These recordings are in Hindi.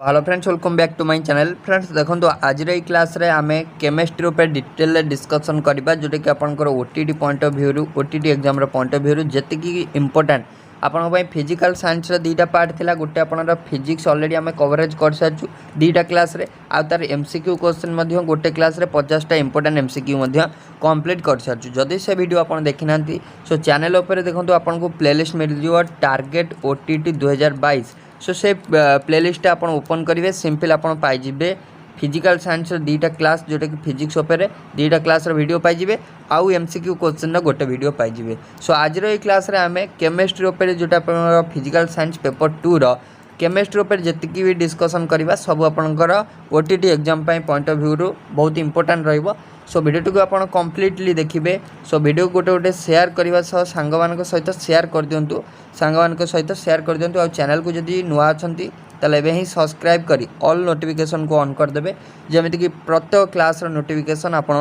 Hello friends, welcome back to my channel. Friends देखो आज क्लास रे आमे केमिस्ट्री ऊपर डिटेल डिस्कशन करबा जोटा कि आपनकर OTT point of view OTT exam रो पॉइंट ऑफ व्यू जति कि इंपोर्टेंट आपन पई फिजिकल साइंस रो दीटा पार्ट थिला। गोटे आपनर फिजिक्स ऑलरेडी आमे कवरेज कर साचु दीटा क्लास रे आ तार एमसीक्यू क्वेश्चन मध्ये गोटे क्लास रे 50 टा इंपोर्टेंट एमसीक्यू मध्ये कंप्लीट कर साचु। जदि से वीडियो आपन देखिनांती सो चैनल ऊपर देखंतु आपन को प्लेलिस्ट मिल जिवो टारगेट ओटीटी 2022। सो से प्लेलिस्ट आप ओपन करेंगे सिंपल आप पाइबे फिजिकल साइंस दीटा क्लास जोटा कि फिजिक्स उपर दीटा क्लास वीडियो पाइबे आउ एमसीक्यू क्वेश्चन गोटे वीडियो पाइबे। सो आज क्लास रे आमे केमिस्ट्री उपर जोटा फिजिकल साइंस पेपर 2 रो केमिस्ट्री उपर जतिकी भी डिस्कसन करवा सब आपंकर OTT exam point of view रू बहुत इंपोर्टेंट रहिबो। सो वीडियो को आप कम्प्लीटली देखिए। सो वीडियो गोटे गोटे शेयर करने सांग मान सहित शेयर कर दिंतु सांग मान सहित शेयर कर दिंतु आ चैनल को जदि नुआ अच्छी ताले एबे ही सब्सक्राइब करी ऑल नोटिफिकेशन को ऑन करदे जमीती कि प्रत्येक क्लास नोटिफिकेशन आप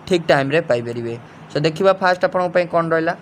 ठीक टाइम रे पाई परिबे। सो देखिबा फास्ट आपन पई कोन रहला।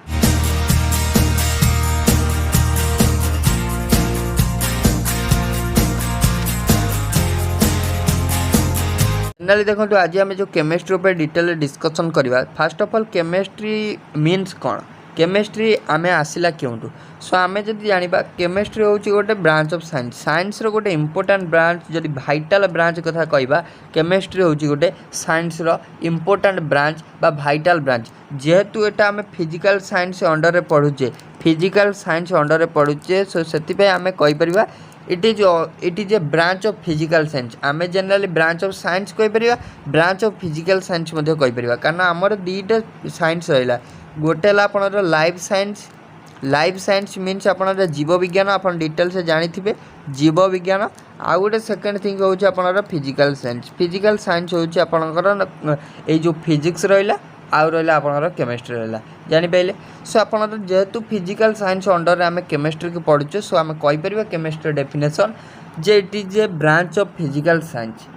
जनरली देखो आज आम जो केमिस्ट्री उपर डिटेल डिस्कसन करवा। Fast of all chemistry means कौन, केमिस्ट्री आमे आसिला क्योंटू। सो आमे जदि जानिबा केमिस्ट्री होची गोटे ब्रांच ऑफ साइंस साइंस रो गोटे इंपोर्टेंट ब्रांच जदि भाइटाल ब्रांच कथा कहबा केमिस्ट्री होची गोटे साइंस रो इंपोर्टेंट ब्रांच बा भाइटाल ब्रांच। जेहेतु एटा आमे फिजिकल साइंस अंडर रे पढुचे फिजिकल साइंस अंडर रे पढुचे सो सेति पे आमे कहि परिबा it is a branch of physical science. आमे जनरली ब्रांच ऑफ साइंस कहि परिबा ब्रांच ऑफ फिजिकल साइंस मध्ये कहि परिबा कारण हमर दीटा साइंस रहला। गोटे आपनर लाइफ साइंस मीन्स आपनर जीव विज्ञान आपन डिटेल से जानी थिबे जीव विज्ञान। आउ गोटे सेकेंड थिंग होची आपनर फिजिकल साइंस। फिजिकल साइंस होची आपनकर ए जो फिजिक्स रहला आउ रहा आपनर केमिस्ट्री रहा जानी पाइले। सो आपनर जेहेतु फिजिकल साइंस अंडर आम केमिस्ट्री को पढ़ुचे सो आम कहीपर केमिस्ट्री डेफिनेशन जे it is a branch of physical science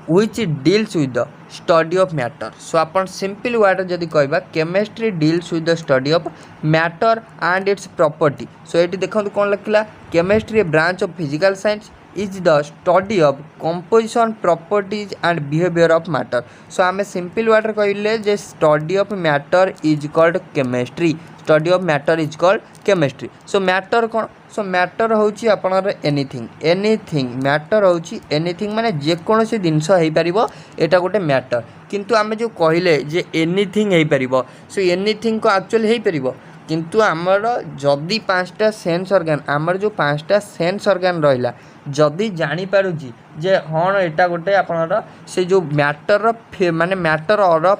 which deals with the study of matter. So आपन सिंपल वर्ड जदि कहबा chemistry deals with the study of matter and its property. So ये देखो कौन लिखला chemistry a branch of physical science is the study of composition properties and behaviour of matter. So आम सिंपल वर्ड कहले जे study of matter is called chemistry study of matter is called chemistry. So matter कौन, सो मैटर होची आपनर एनीथिंग मैटर होची एनीथिंग माने जेकोसी जिनस हो पारिबो एटा गोटे मैटर। किंतु आमे जो कहले जे एनीथिंग हो पारिबो सो एनीथिंग को एक्चुअली हो पारिबो किंतु आमर जदि 5टा सेंस ऑर्गन आमर जो 5टा सेंस ऑर्गन रहिला जदि जानी पारुची जे हाँ एटा गोटे आपनर से जो मैटर माने मैटर और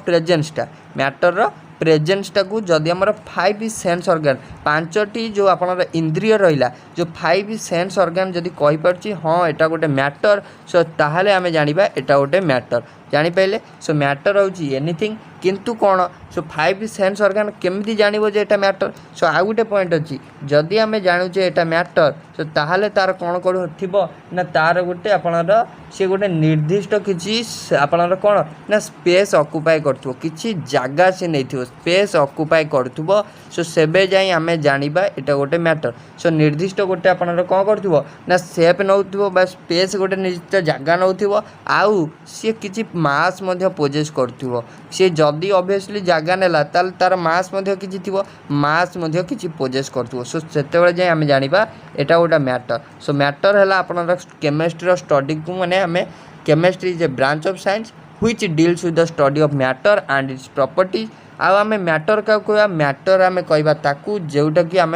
प्रेजेंसटा को जदि आमर 5 सेंस ऑर्गन 5टी जो आपनर इंद्रिय रहिला जो 5 सेंस ऑर्गन जदि कहि परची हाँ एटा गोटे मैटर सो ताहाले आमे जानिबा एटा गोटे मैटर जानी पाइले। सो मैटर होची एनीथिंग किंतु कौन सो 5 सेंस ऑर्गन केमिति जानिबो जे एटा मैटर। सो आ गोटे पॉइंट अछि जदि आमे जानुचे एटा मैटर सो ताहाले तार कौन थिबो ना तार गोटे आपनर से गोटे निर्दिष्ट किछि आपनर कौन ना स्पेस ऑक्युपाई करथुबो किछि जागा से नैथिबो स्पेस ऑक्युपाई करथुबो। सो सेबे जाई आमे जानिबा एटा गोटे मैटर। सो निर्दिष्ट गोटे आपनर कौन करथुबो ना शेप नौथुबो बा स्पेस गोटे निर्दिष्ट जागा नौथुबो आउ से किछि मास मध्य पोजेस करथुबो। से जदि ऑब्वियसली जागा नेला ताल तार मास मध्य किछि थिबो मास मध्य किछि पोजेस करथुबो। सो सेतेबेले जाई आमे जानिबा एटा गोटे मैटर। सो मैटर हैला आपनर केमिस्ट्री स्टडी को माने हमें chemistry is a branch of science which deals with the study of matter and its properties. आम मैटर क्या कहवा मैटर आम कहवा ताकू जोटा कि आम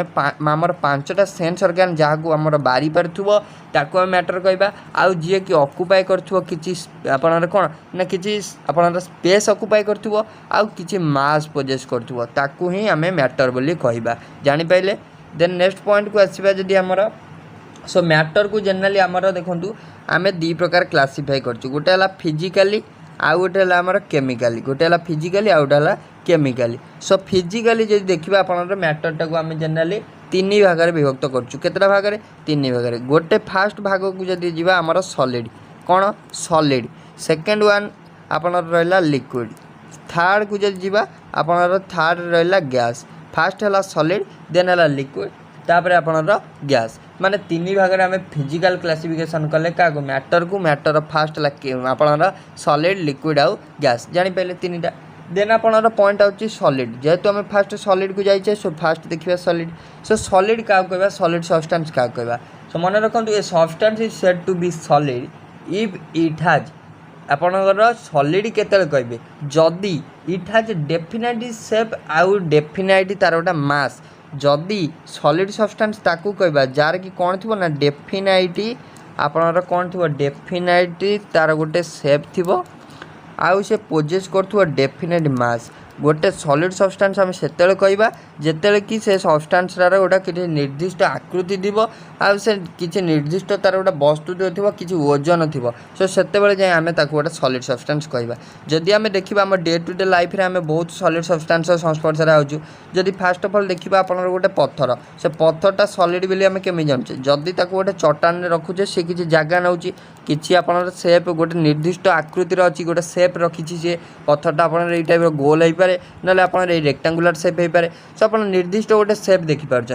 आमर 5टा सेंस ऑर्गन जहाँ को आमर बारी पार्थुबो ताकू आम मैटर कहवा आउ जी कि ऑक्युपाई करथुबो किछि आपनर कोन ना किछि आपनर स्पेस ऑक्युपाई करथुबो आउ किछि मास पोजेस करथुबो ताकू ही आम मैटर बोली कहवा जानि पाइले। देन नेक्स्ट पॉइंट को आसीबा जदि आमर सो मैटर को जनरली आमर देखंतु आमे 2 प्रकार क्लासिफाई करछु गोटे हला फिजिकली आउ गोटे हला आमर केमिकली गोटे हला फिजिकली आउ गोटे हला केमिकली। सो फिजिकली जदि देखिबा आपनर मैटरटा को आमे जनरली 3 भाग रे विभक्त करछु केतरा भाग रे 3 भाग रे। गोटे फर्स्ट भाग को जदि जिबा आमर सॉलिड कोन सॉलिड सेकंड वन आपनर रहला लिक्विड थर्ड को जदि जिबा आपनर थर्ड रहला गैस। फर्स्ट हला सॉलिड देन हला लिक्विड तापर आपनर गैस। माने तीन भाग में आम फिजिकल क्लासिफिकेशन कले क्या मैटर को मैटर फास्ट आपणर सॉलिड लिक्विड आउ गैस जापारे तीन टा देन आपणर पॉइंट आउट सॉलिड जेहेतु आम फास्ट सॉलिड को जाइए सो फास्ट देखिए सॉलिड सो सॉलिड क्या कहवा सॉलिड सब्सटेंस क्या कहवा सो मन रखु a substance is said to be solid if it has आपणर सॉलिड केतले कहबे जदि इट हैज डेफिनाइट सेप आउ डेफिनाइट तार गोटा मास जदि सॉलिड सब्सटेंस ताकू कहबा जार कि कौन थी ना डेफिनाइट आपणर कौन थी डेफिनाइट तार गोटे सेप थी आउ से पोजेस कर डेफिनेट मास गोटे सॉलिड सब्सटेंस आम से कहवा जिते कि से सब्सटेंसर गोटा कि निर्दिष्ट आकृति थी आउ से किसी निर्दिष्ट तार गोटे वस्तु जो थी किसी ओजन थी सो से जाए आम गोटे सॉलिड सब्सटेंस कहवा जदि आम देखा आम डे टू डे लाइफ में आम बहुत सॉलिड सब्सटेंस संस्पर्श आउचु जदि फास्ट अफ ऑल देखा आप गोटे पत्थर से पत्थरटा सॉलिड बोली आम केमी जानचे जदि गोटे चट्टान रखुचे सी किसी जगह नौची किसी आप सेप गोटे निर्दिष्ट आकृतिर अच्छी गोटे सेप रखी सी पत्थरटा आप टाइप गोल हो पाए ना आप रेक्टांगुलर सेप हो पाए सो आप निर्दिष्ट गोटे सेप देखिपार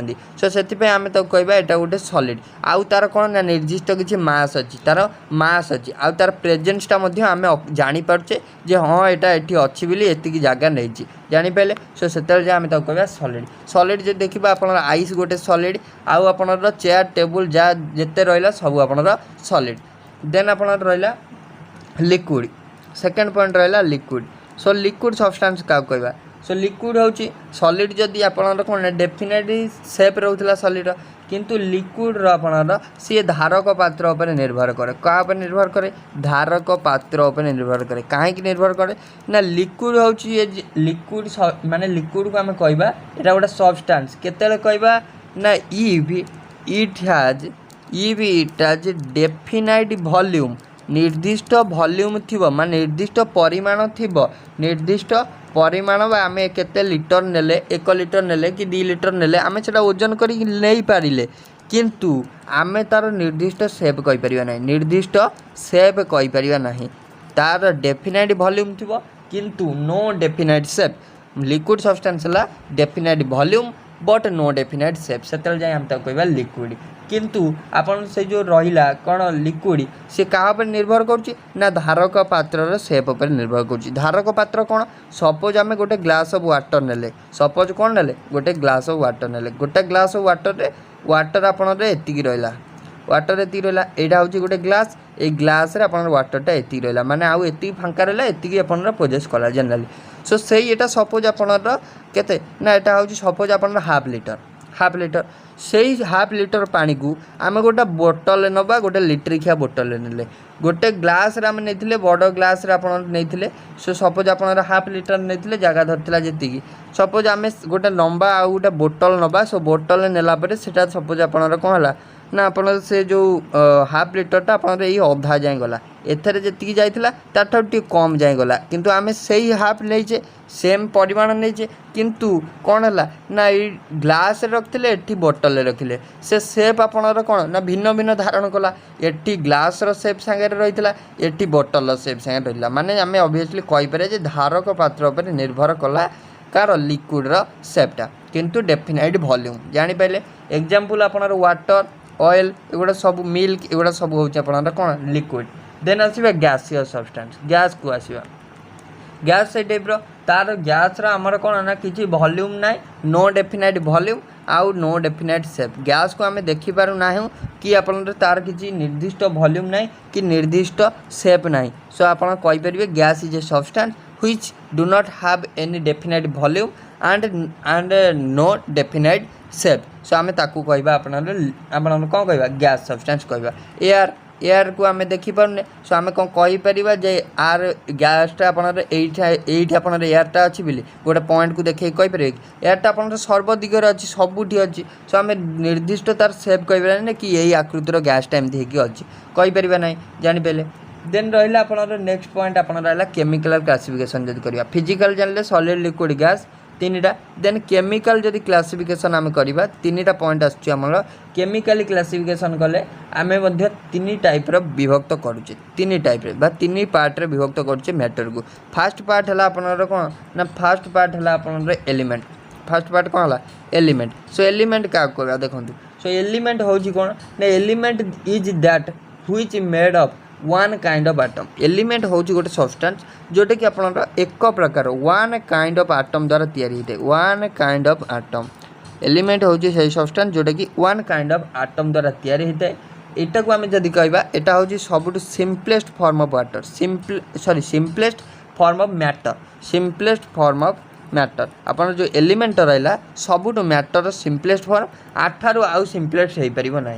सो से आम कहवा यहाँ गोटे सॉलिड आउ तार कौन ना निर्दिष्ट किसी मास अच्छी तार मास अच्छी आउ तार प्रेजेन्सटा आम जापारे जे हाँ यहाँ ये अच्छी बोली एति जगह नहीं जापारे सो से आम कहवा सॉलिड सॉलिड जो देखा आप आइस गोटे सॉलिड आउ आपणर चेयर टेबुल जहाँ जिते रहा सब आपणर सॉलिड देन आपणर रहा लिक्विड सेकेंड पॉइंट रहा लिक्विड सो लिक्विड सब्सटेंस क्या कहवा सो लिक्विड हूँ सॉलिड जदि आपणर कौन डेफिनेट सेप रोला सॉलिड किंतु लिक्विड आपणर सी धारक पात्र उपर निर्भर करे क्या निर्भर करे धारक पात्र उपर निर्भर करे कहीं निर्भर करे ना लिक्विड हूँ ये लिक्विड माने लिक्विड को आम कहवा यहाँ गोटे सब्सटेंस केते कहवा ना इट हैज डेफिनाइट वॉल्यूम निर्दिष्ट वॉल्यूम थी मान निर्दिष्ट परिमाण थी निर्दिष्ट परिमाण आम केते लिटर नेले 1 लिटर नेले कि 2 लिटर नेले आम से ओजन कर नहीं पारे किंतु आम तार निर्दिष्ट सेप कहीपर ना निर्दिष्ट सेप कहीपर ना तार डेफिनाइट वॉल्यूम थी किंतु no definite shape liquid substance है definite volume but no definite shape से जाए आम कहवा लिक्विड किंतु आपन से जो रहिला कौन लिक्विड से क्या पर निर्भर करुच्ची ना धारक पात्र सेप पर निर्भर करुच्ची धारक पात्र कौन सपोज आम गोटे ग्लास ऑफ वाटर नेले सपोज कौन नेले गोटे ग्लास ऑफ वाटर नेले गोटे ग्लास ऑफ वाटर आपन एतिकी रहा वाटर एति रहा यहाँ हूँ गोटे ग्लास ए ग्लास वाटरटा एति रहा माने आउ एति फांका रहा एति अपन प्रोजेस कला जनरली सो से यहाँ सपोज आपनर केते ना यहाँ हूँ सपोज आपन हाफ लिटर से हाफ लिटर पानी को आम गोटे बोतल नवा गोटे लिट्रिकिया बोतल ने गोटे ग्लास आम नहीं बड़ ग्लास नहीं सो सपोज आप हाफ लिटर नहीं जगह धरता जी सपोज आम गोटे लंबा आ गोटे बोतल नवा सो बोतल नेला से सपोज आपनर कौन है ना आप से जो हाफ लिटरटा आप अधा जाए गला एथरे जी जाइला तार टी कम जाए गला किंतु आम से हाफ नहीं सेम परिमाण नहीं किंतु कौन है ना ये ग्लास रखिले एटी बोतल रखिले से सेप आपणर कौन ना भिन्न भिन्न धारण कला एटी ग्लास सेप सांगे रही एटी बोतल सेप सांगे रहा माने आम ऑब्वियसली कहीपर धारक पात्र पर निर्भर कला कार लिक्विड सेपटा किंतु डेफिनाइट वॉल्यूम जापारे एग्जांपल आपणर वाटर ऑयल एगुड़ा सब मिल्क एगुड़ा सब हूँ आप कौन लिक्विड देन आसवा गैसियस सब्सटेंस गैस को आसवा गैस से टाइप तार गैस आमर कौन ना किसी वॉल्यूम ना नो डेफिनाइट वॉल्यूम आउ नो डेफिनाइट सेप गैस को आम देखिपार ना कि आप तार किसी निर्दिष्ट वॉल्यूम ना कि निर्दिष्ट सेप ना सो आप कहीपर gas is a substance which do not have any definite volume and no definite shape so आम ताकू कहवा आप कौन कहवा गैस सब्सटेंस कहवा एयर को आम देखिपारे सो आम कौन कहीपर जे आर गैसटा आपन एयरटा अच्छी बोली गोटे पॉइंट को देखे कहीपर एयरटा आप सर्वदिगर अच्छी सबुठी अच्छी सो आम निर्दिष्ट तार सेप कहीपर ना कि यही आकृतिर गैसटा एमती होगी अच्छी कहीपर ना जापारे देन रहा आपन नेक्स्ट पॉइंट आपन रहा केमिकल क्लासिफिकेशन जब करवा फिजिकल जानले सॉलिड लिक्विड गैस तीनटा देन केमिकल जदि क्लासिफिकेशन आम करवा तीनटा पॉइंट आसमर केमिकल क्लासिफिकेशन कले आम तीन टाइप विभक्त करुचे तीन टाइप बा तीन पार्ट रे विभक्त करुचे मैटर को फास्ट पार्ट है आपनर कौन ना फास्ट पार्ट है आपनर एलिमेंट फास्ट पार्ट कौन है एलिमेंट सो एलिमेंट क्या कहवा देखो सो सो एलिमेंट होची कोन ना element is that which made of one kind of atom element होची गोटे सब्सटेंस जोटा कि आपन एक प्रकार वन काइंड ऑफ आटम द्वारा तैयारी होते one kind of atom element होची से सब्सटेंस जोटा कि वन काइंड ऑफ आटम द्वारा तैयारी होते एटा को आम जदि कहबा एटा होची सबुठ simplest form of water simplest form of matter simplest form of matter आपन जो एलिमेंट रहा सबुठ मैटर सिंपलेस्ट फॉर्म आठारु आउ सिंपलेस्ट हो पार ना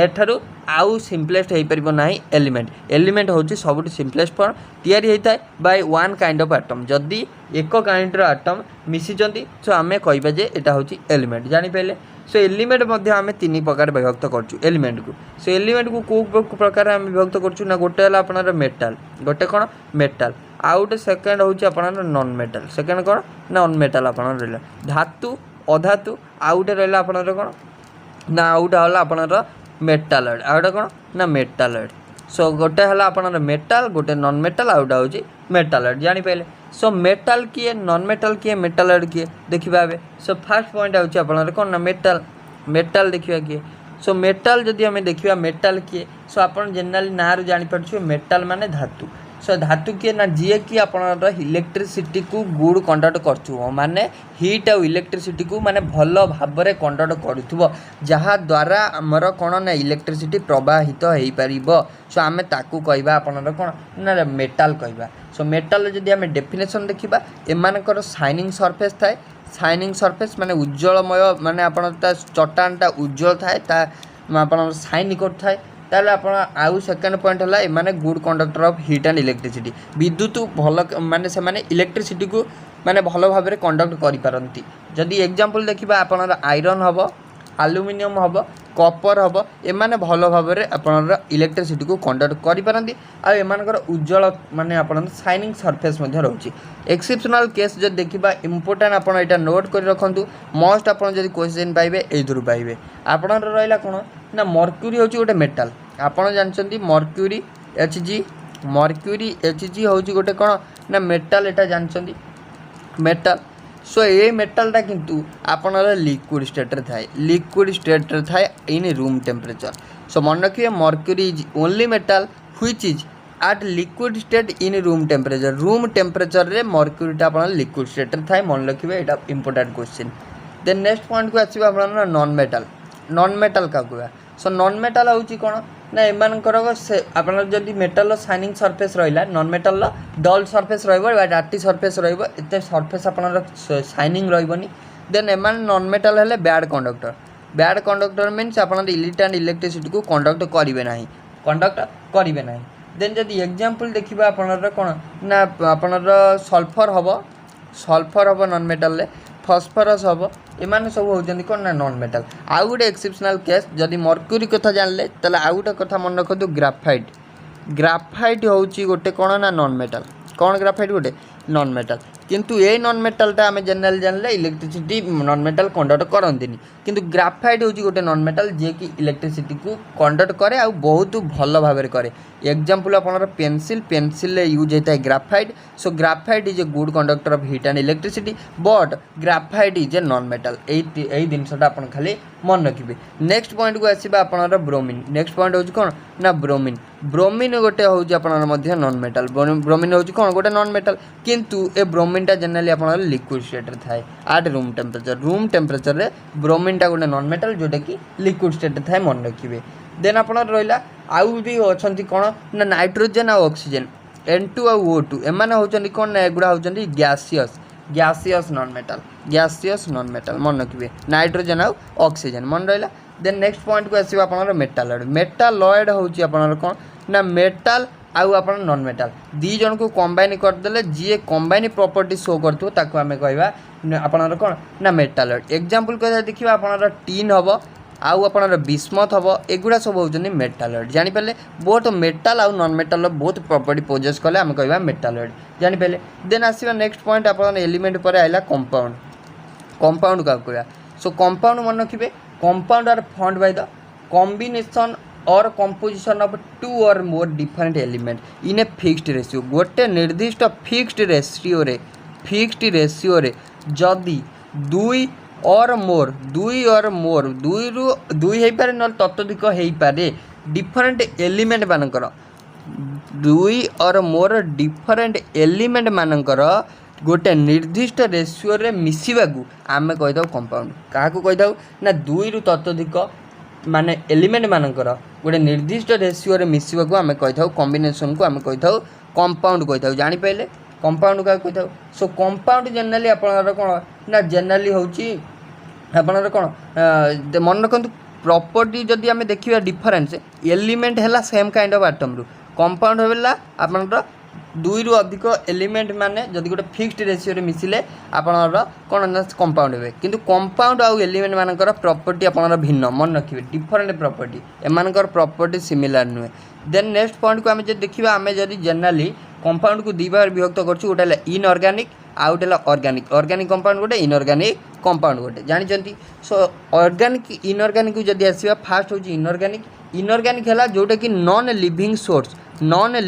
एठारु आउ सिंपलेस्ट हो पार ना एलिमेंट एलिमेंट होची सबुठ सिंपलेस्ट फॉर्म तैयारी होता है by one kind of atom जदि एक काइंड आटम मिसिचंती सो आमे कहबा जे एटा होची एलिमेंट जानि पाइले सो एलिमेंट मध्य आम तीन प्रकार विभक्त करछु एलिमेंट को सो एलिमेंट को प्रकार आम विभक्त करछु ना गोटे है आपनर मेटाल गोटे कौन मेटाल आउ गोटे सेकेंड होची आपनर नॉन मेटाल सेकेंड कौन नॉन मेटाल आपनर रहला धातु अधातु आउ गोटे रहला आपनर कौन ना आउ गोटे होला आपनर मेटालॉइड आउ गोटे कौन ना मेटालॉइड सो गोटे है आपनर मेटाल गोटे नॉन मेटाल आउ गोटे होची मेटालॉइड जानि पाइले सो मेटाल किए नॉन मेटाल किए मेटालॉइड किए देखिबा एबे सो फर्स्ट पॉइंट आउची आपनर कोन ना मेटाल मेटाल देखिबा किए सो मेटाल जदि हमें देखिबा मेटाल किए सो आपन जनरली नार जानि पड़छु मेटाल माने धातु सो धातु किए ना जे कि आपनर इलेक्ट्रिसिटी को गुड कंडक्ट करछु माने हीट और इलेक्ट्रिसिटी को माने भल भाबरे कंडक्ट करूथबो जहा द्वारा हमर कोन ना इलेक्ट्रिसिटी प्रवाहित हेई परिबो सो आमे ताकू कहबा आपनर कोन ना मेटाल कहबा सो मेटाल जदि आमे डेफिनेशन देखिबा एमानकर शाइनिंग सरफेस थाए शाइनिंग सरफेस माने उज्जवलमय माने आपन चट्टानटा उज्जवल थाए ता आपन शाइन कर थाए ताले आपण आउ सेकेंड पॉइंट है एमाने good conductor of heat and electricity विद्युत भल माने से माने इलेक्ट्रिसिटी को माने भल भाव में कंडक्ट करि पारंती जदि एग्जांपल देखिबा आपण आयरन हबो एल्युमिनियम हबो कॉपर हबो एमाने भल भाव में आपण इलेक्ट्रिसिटी को कंडक्ट करि पारंती आ एमानकर उज्जवल माने आपण शाइनिंग सरफेस मध्ये रहउची एक्सेप्शनल केस जदि देखिबा इंपोर्टेंट आपण एटा नोट कर रखंतु मोस्ट आपण जदि क्वेश्चन पाइबे एदुरु पाइबे आपण रहला कोन ना मर्क्यूरी होची गोटे मेटाल आपण जानचंती मर्क्यूरी Hg होची गोटे कोन ना मेटाल एटा जानचंती मेटाल सो ये मेटालटा किंतु आपनर लिक्विड स्टेट रे थाए इन रूम टेम्परेचर सो मन रखिए mercury is only metal which is at liquid state in room temperature रे मर्क्यूरीटा आपन लिक्विड स्टेट रे थाए मन रखिए एटा important question then next point को आसीबा आपन नॉन मेटाल का कहबा सो नॉन मेटाल होची कोन ना एमानकर से आपन जदि मेटाल शाइनिंग सरफेस रहिला नॉन मेटाल डल सरफेस रहइबो बा डार्टी सरफेस रहइबो एते सरफेस आपन शाइनिंग रहइबोनी देन एमान नॉन मेटाल हेले बैड कंडक्टर मीन्स आपन हीट एंड इलेक्ट्रिसिटी को कंडक्ट करिवे नाही देन जदि एग्जांपल देखिबा आपन कोन ना आपन सल्फर हबो नॉन मेटाल रे फॉस्फोरस हम एम सब होती कौन ना नॉन मेटाल आउ गोटे एक्सेप्शनल केस जदि मर्क्यूरी कथा जानले ताले आउ गोटे कथा मन रखु ग्राफाइट होची गोटे कौन ना नॉन मेटाल कौन ग्राफाइट गोटे नॉन मेटाल किंतु ये नॉन मेटालटा आम जनरल जानले इलेक्ट्रिसिटी नॉन मेटाल कंडक्ट करती किंतु ग्राफाइट होची गोटे नॉन मेटाल जे कि इलेक्ट्रिसिटी को कंडक्ट करे आ बहुत भल भाव में करे एग्जांपल आपनर पेंसिल यूज होता है graphite so graphite is a good conductor of heat and electricity but graphite is a non metal यही जिनसा आप खाली मन रखिए नेक्स्ट पॉइंट को आसवा आपनर ब्रोमीन नेक्स्ट पॉइंट होची कौन ना ब्रोमीन गोटे होची आपनर नॉन मेटाल ब्रोमीन होची कौन गोटे नॉन मेटाल किंतु ए ब्रोमीनटा जनरली आपनर लिक्विड स्टेट रे थाए एट रूम टेम्परेचर रे ब्रोमीनटा गोटे नॉन मेटाल जोटा कि लिक्विड स्टेट रे थाए मन रखिए देन आपनर रहिला आउ भी अछंती कौन ना नाइट्रोजन और ऑक्सीजन N2 और O2 एमाने होचंती कौन ना एगुडा होचंती गैसियस नॉन मेटाल मन रखिए नाइट्रोजन और ऑक्सीजन मन रहिला देन नेक्स्ट पॉइंट को आसीबा आपनर मेटालॉइड होची आपनर कौन ना मेटाल आउ आपन नॉन मेटाल दी जन को कंबाइन करदेले जी कंबाइन प्रॉपर्टी शो करथो ताको हमें कहबा आपनर कौन ना मेटालॉइड एग्जांपल कथा देखिबा आपनर टीन हबो आउ आपनर बिस्मथ हबो एगुडा सब होचनी मेटालॉइड जानि पले बोथ मेटाल आउ non metal both property possess कले हम कहबा मेटालॉइड जानि पले देन आसीबा नेक्स्ट पॉइंट आपन एलिमेंट पर आइला कंपाउंड का कहबा सो कंपाउंड मन रखिबे compound are found by the combination or composition of two or more different element in a fixed ratio गोटे निर्दिष्ट फिक्स्ड रेशियो रे जदि दुई और मोर दुई और मोर दुई रु दुई हो पारे ना तत्वधिक हो पारे डिफरेंट एलिमेंट मानकर दुई और मोर डिफरेंट एलिमेंट मानकर गोटे निर्दिष्ट रेशियो रे मिसिबा आमे कहीदा कंपाउंड क्या कहीदा ना दुई रु तत्वधिक माने एलिमेंट मानकर गोटे निर्दिष्ट रेशियो रे मिसिबा आमे कहीदा कॉम्बिनेशन को आमे कहीदा कंपाउंड कहीदा जानि पाइले कंपाउंड क्या कहीदा सो कंपाउंड जनरली आपनर कोन ना जनरली होची आपनर कोन मन रखु प्रॉपर्टी जदि आमे देखिबा डिफरेंस एलिमेंट हैला सेम काइंड ऑफ एटम रु कंपाउंड होवेला आपनर दुई रु अधिक एलिमेंट माने जदि गोटे फिक्स्ड रेशियो रे मिसिले आपनर कोन ना कंपाउंड होवे किंतु कंपाउंड आउ एलिमेंट मानकर प्रॉपर्टी आपनर भिन्न मन रखिबे डिफरेंट प्रॉपर्टी एमानकर प्रॉपर्टी सिमिलर नुहे देन नेक्स्ट पॉइंट को आमे जे देखिबा आमे जदि जनरली कंपाउंड को दी बार विभक्त करछु गोटे इनऑर्गेनिक आउट है ऑर्गेनिक ऑर्गेनिक कंपाउंड गोटे इनऑर्गेनिक कंपाउंड गोटे जानते सो ऑर्गेनिक इनऑर्गेनिक को जदि आसवा फास्ट हूँ इनऑर्गेनिक इनऑर्गेनिक है जोटा कि नॉन लिविंग सोर्स माने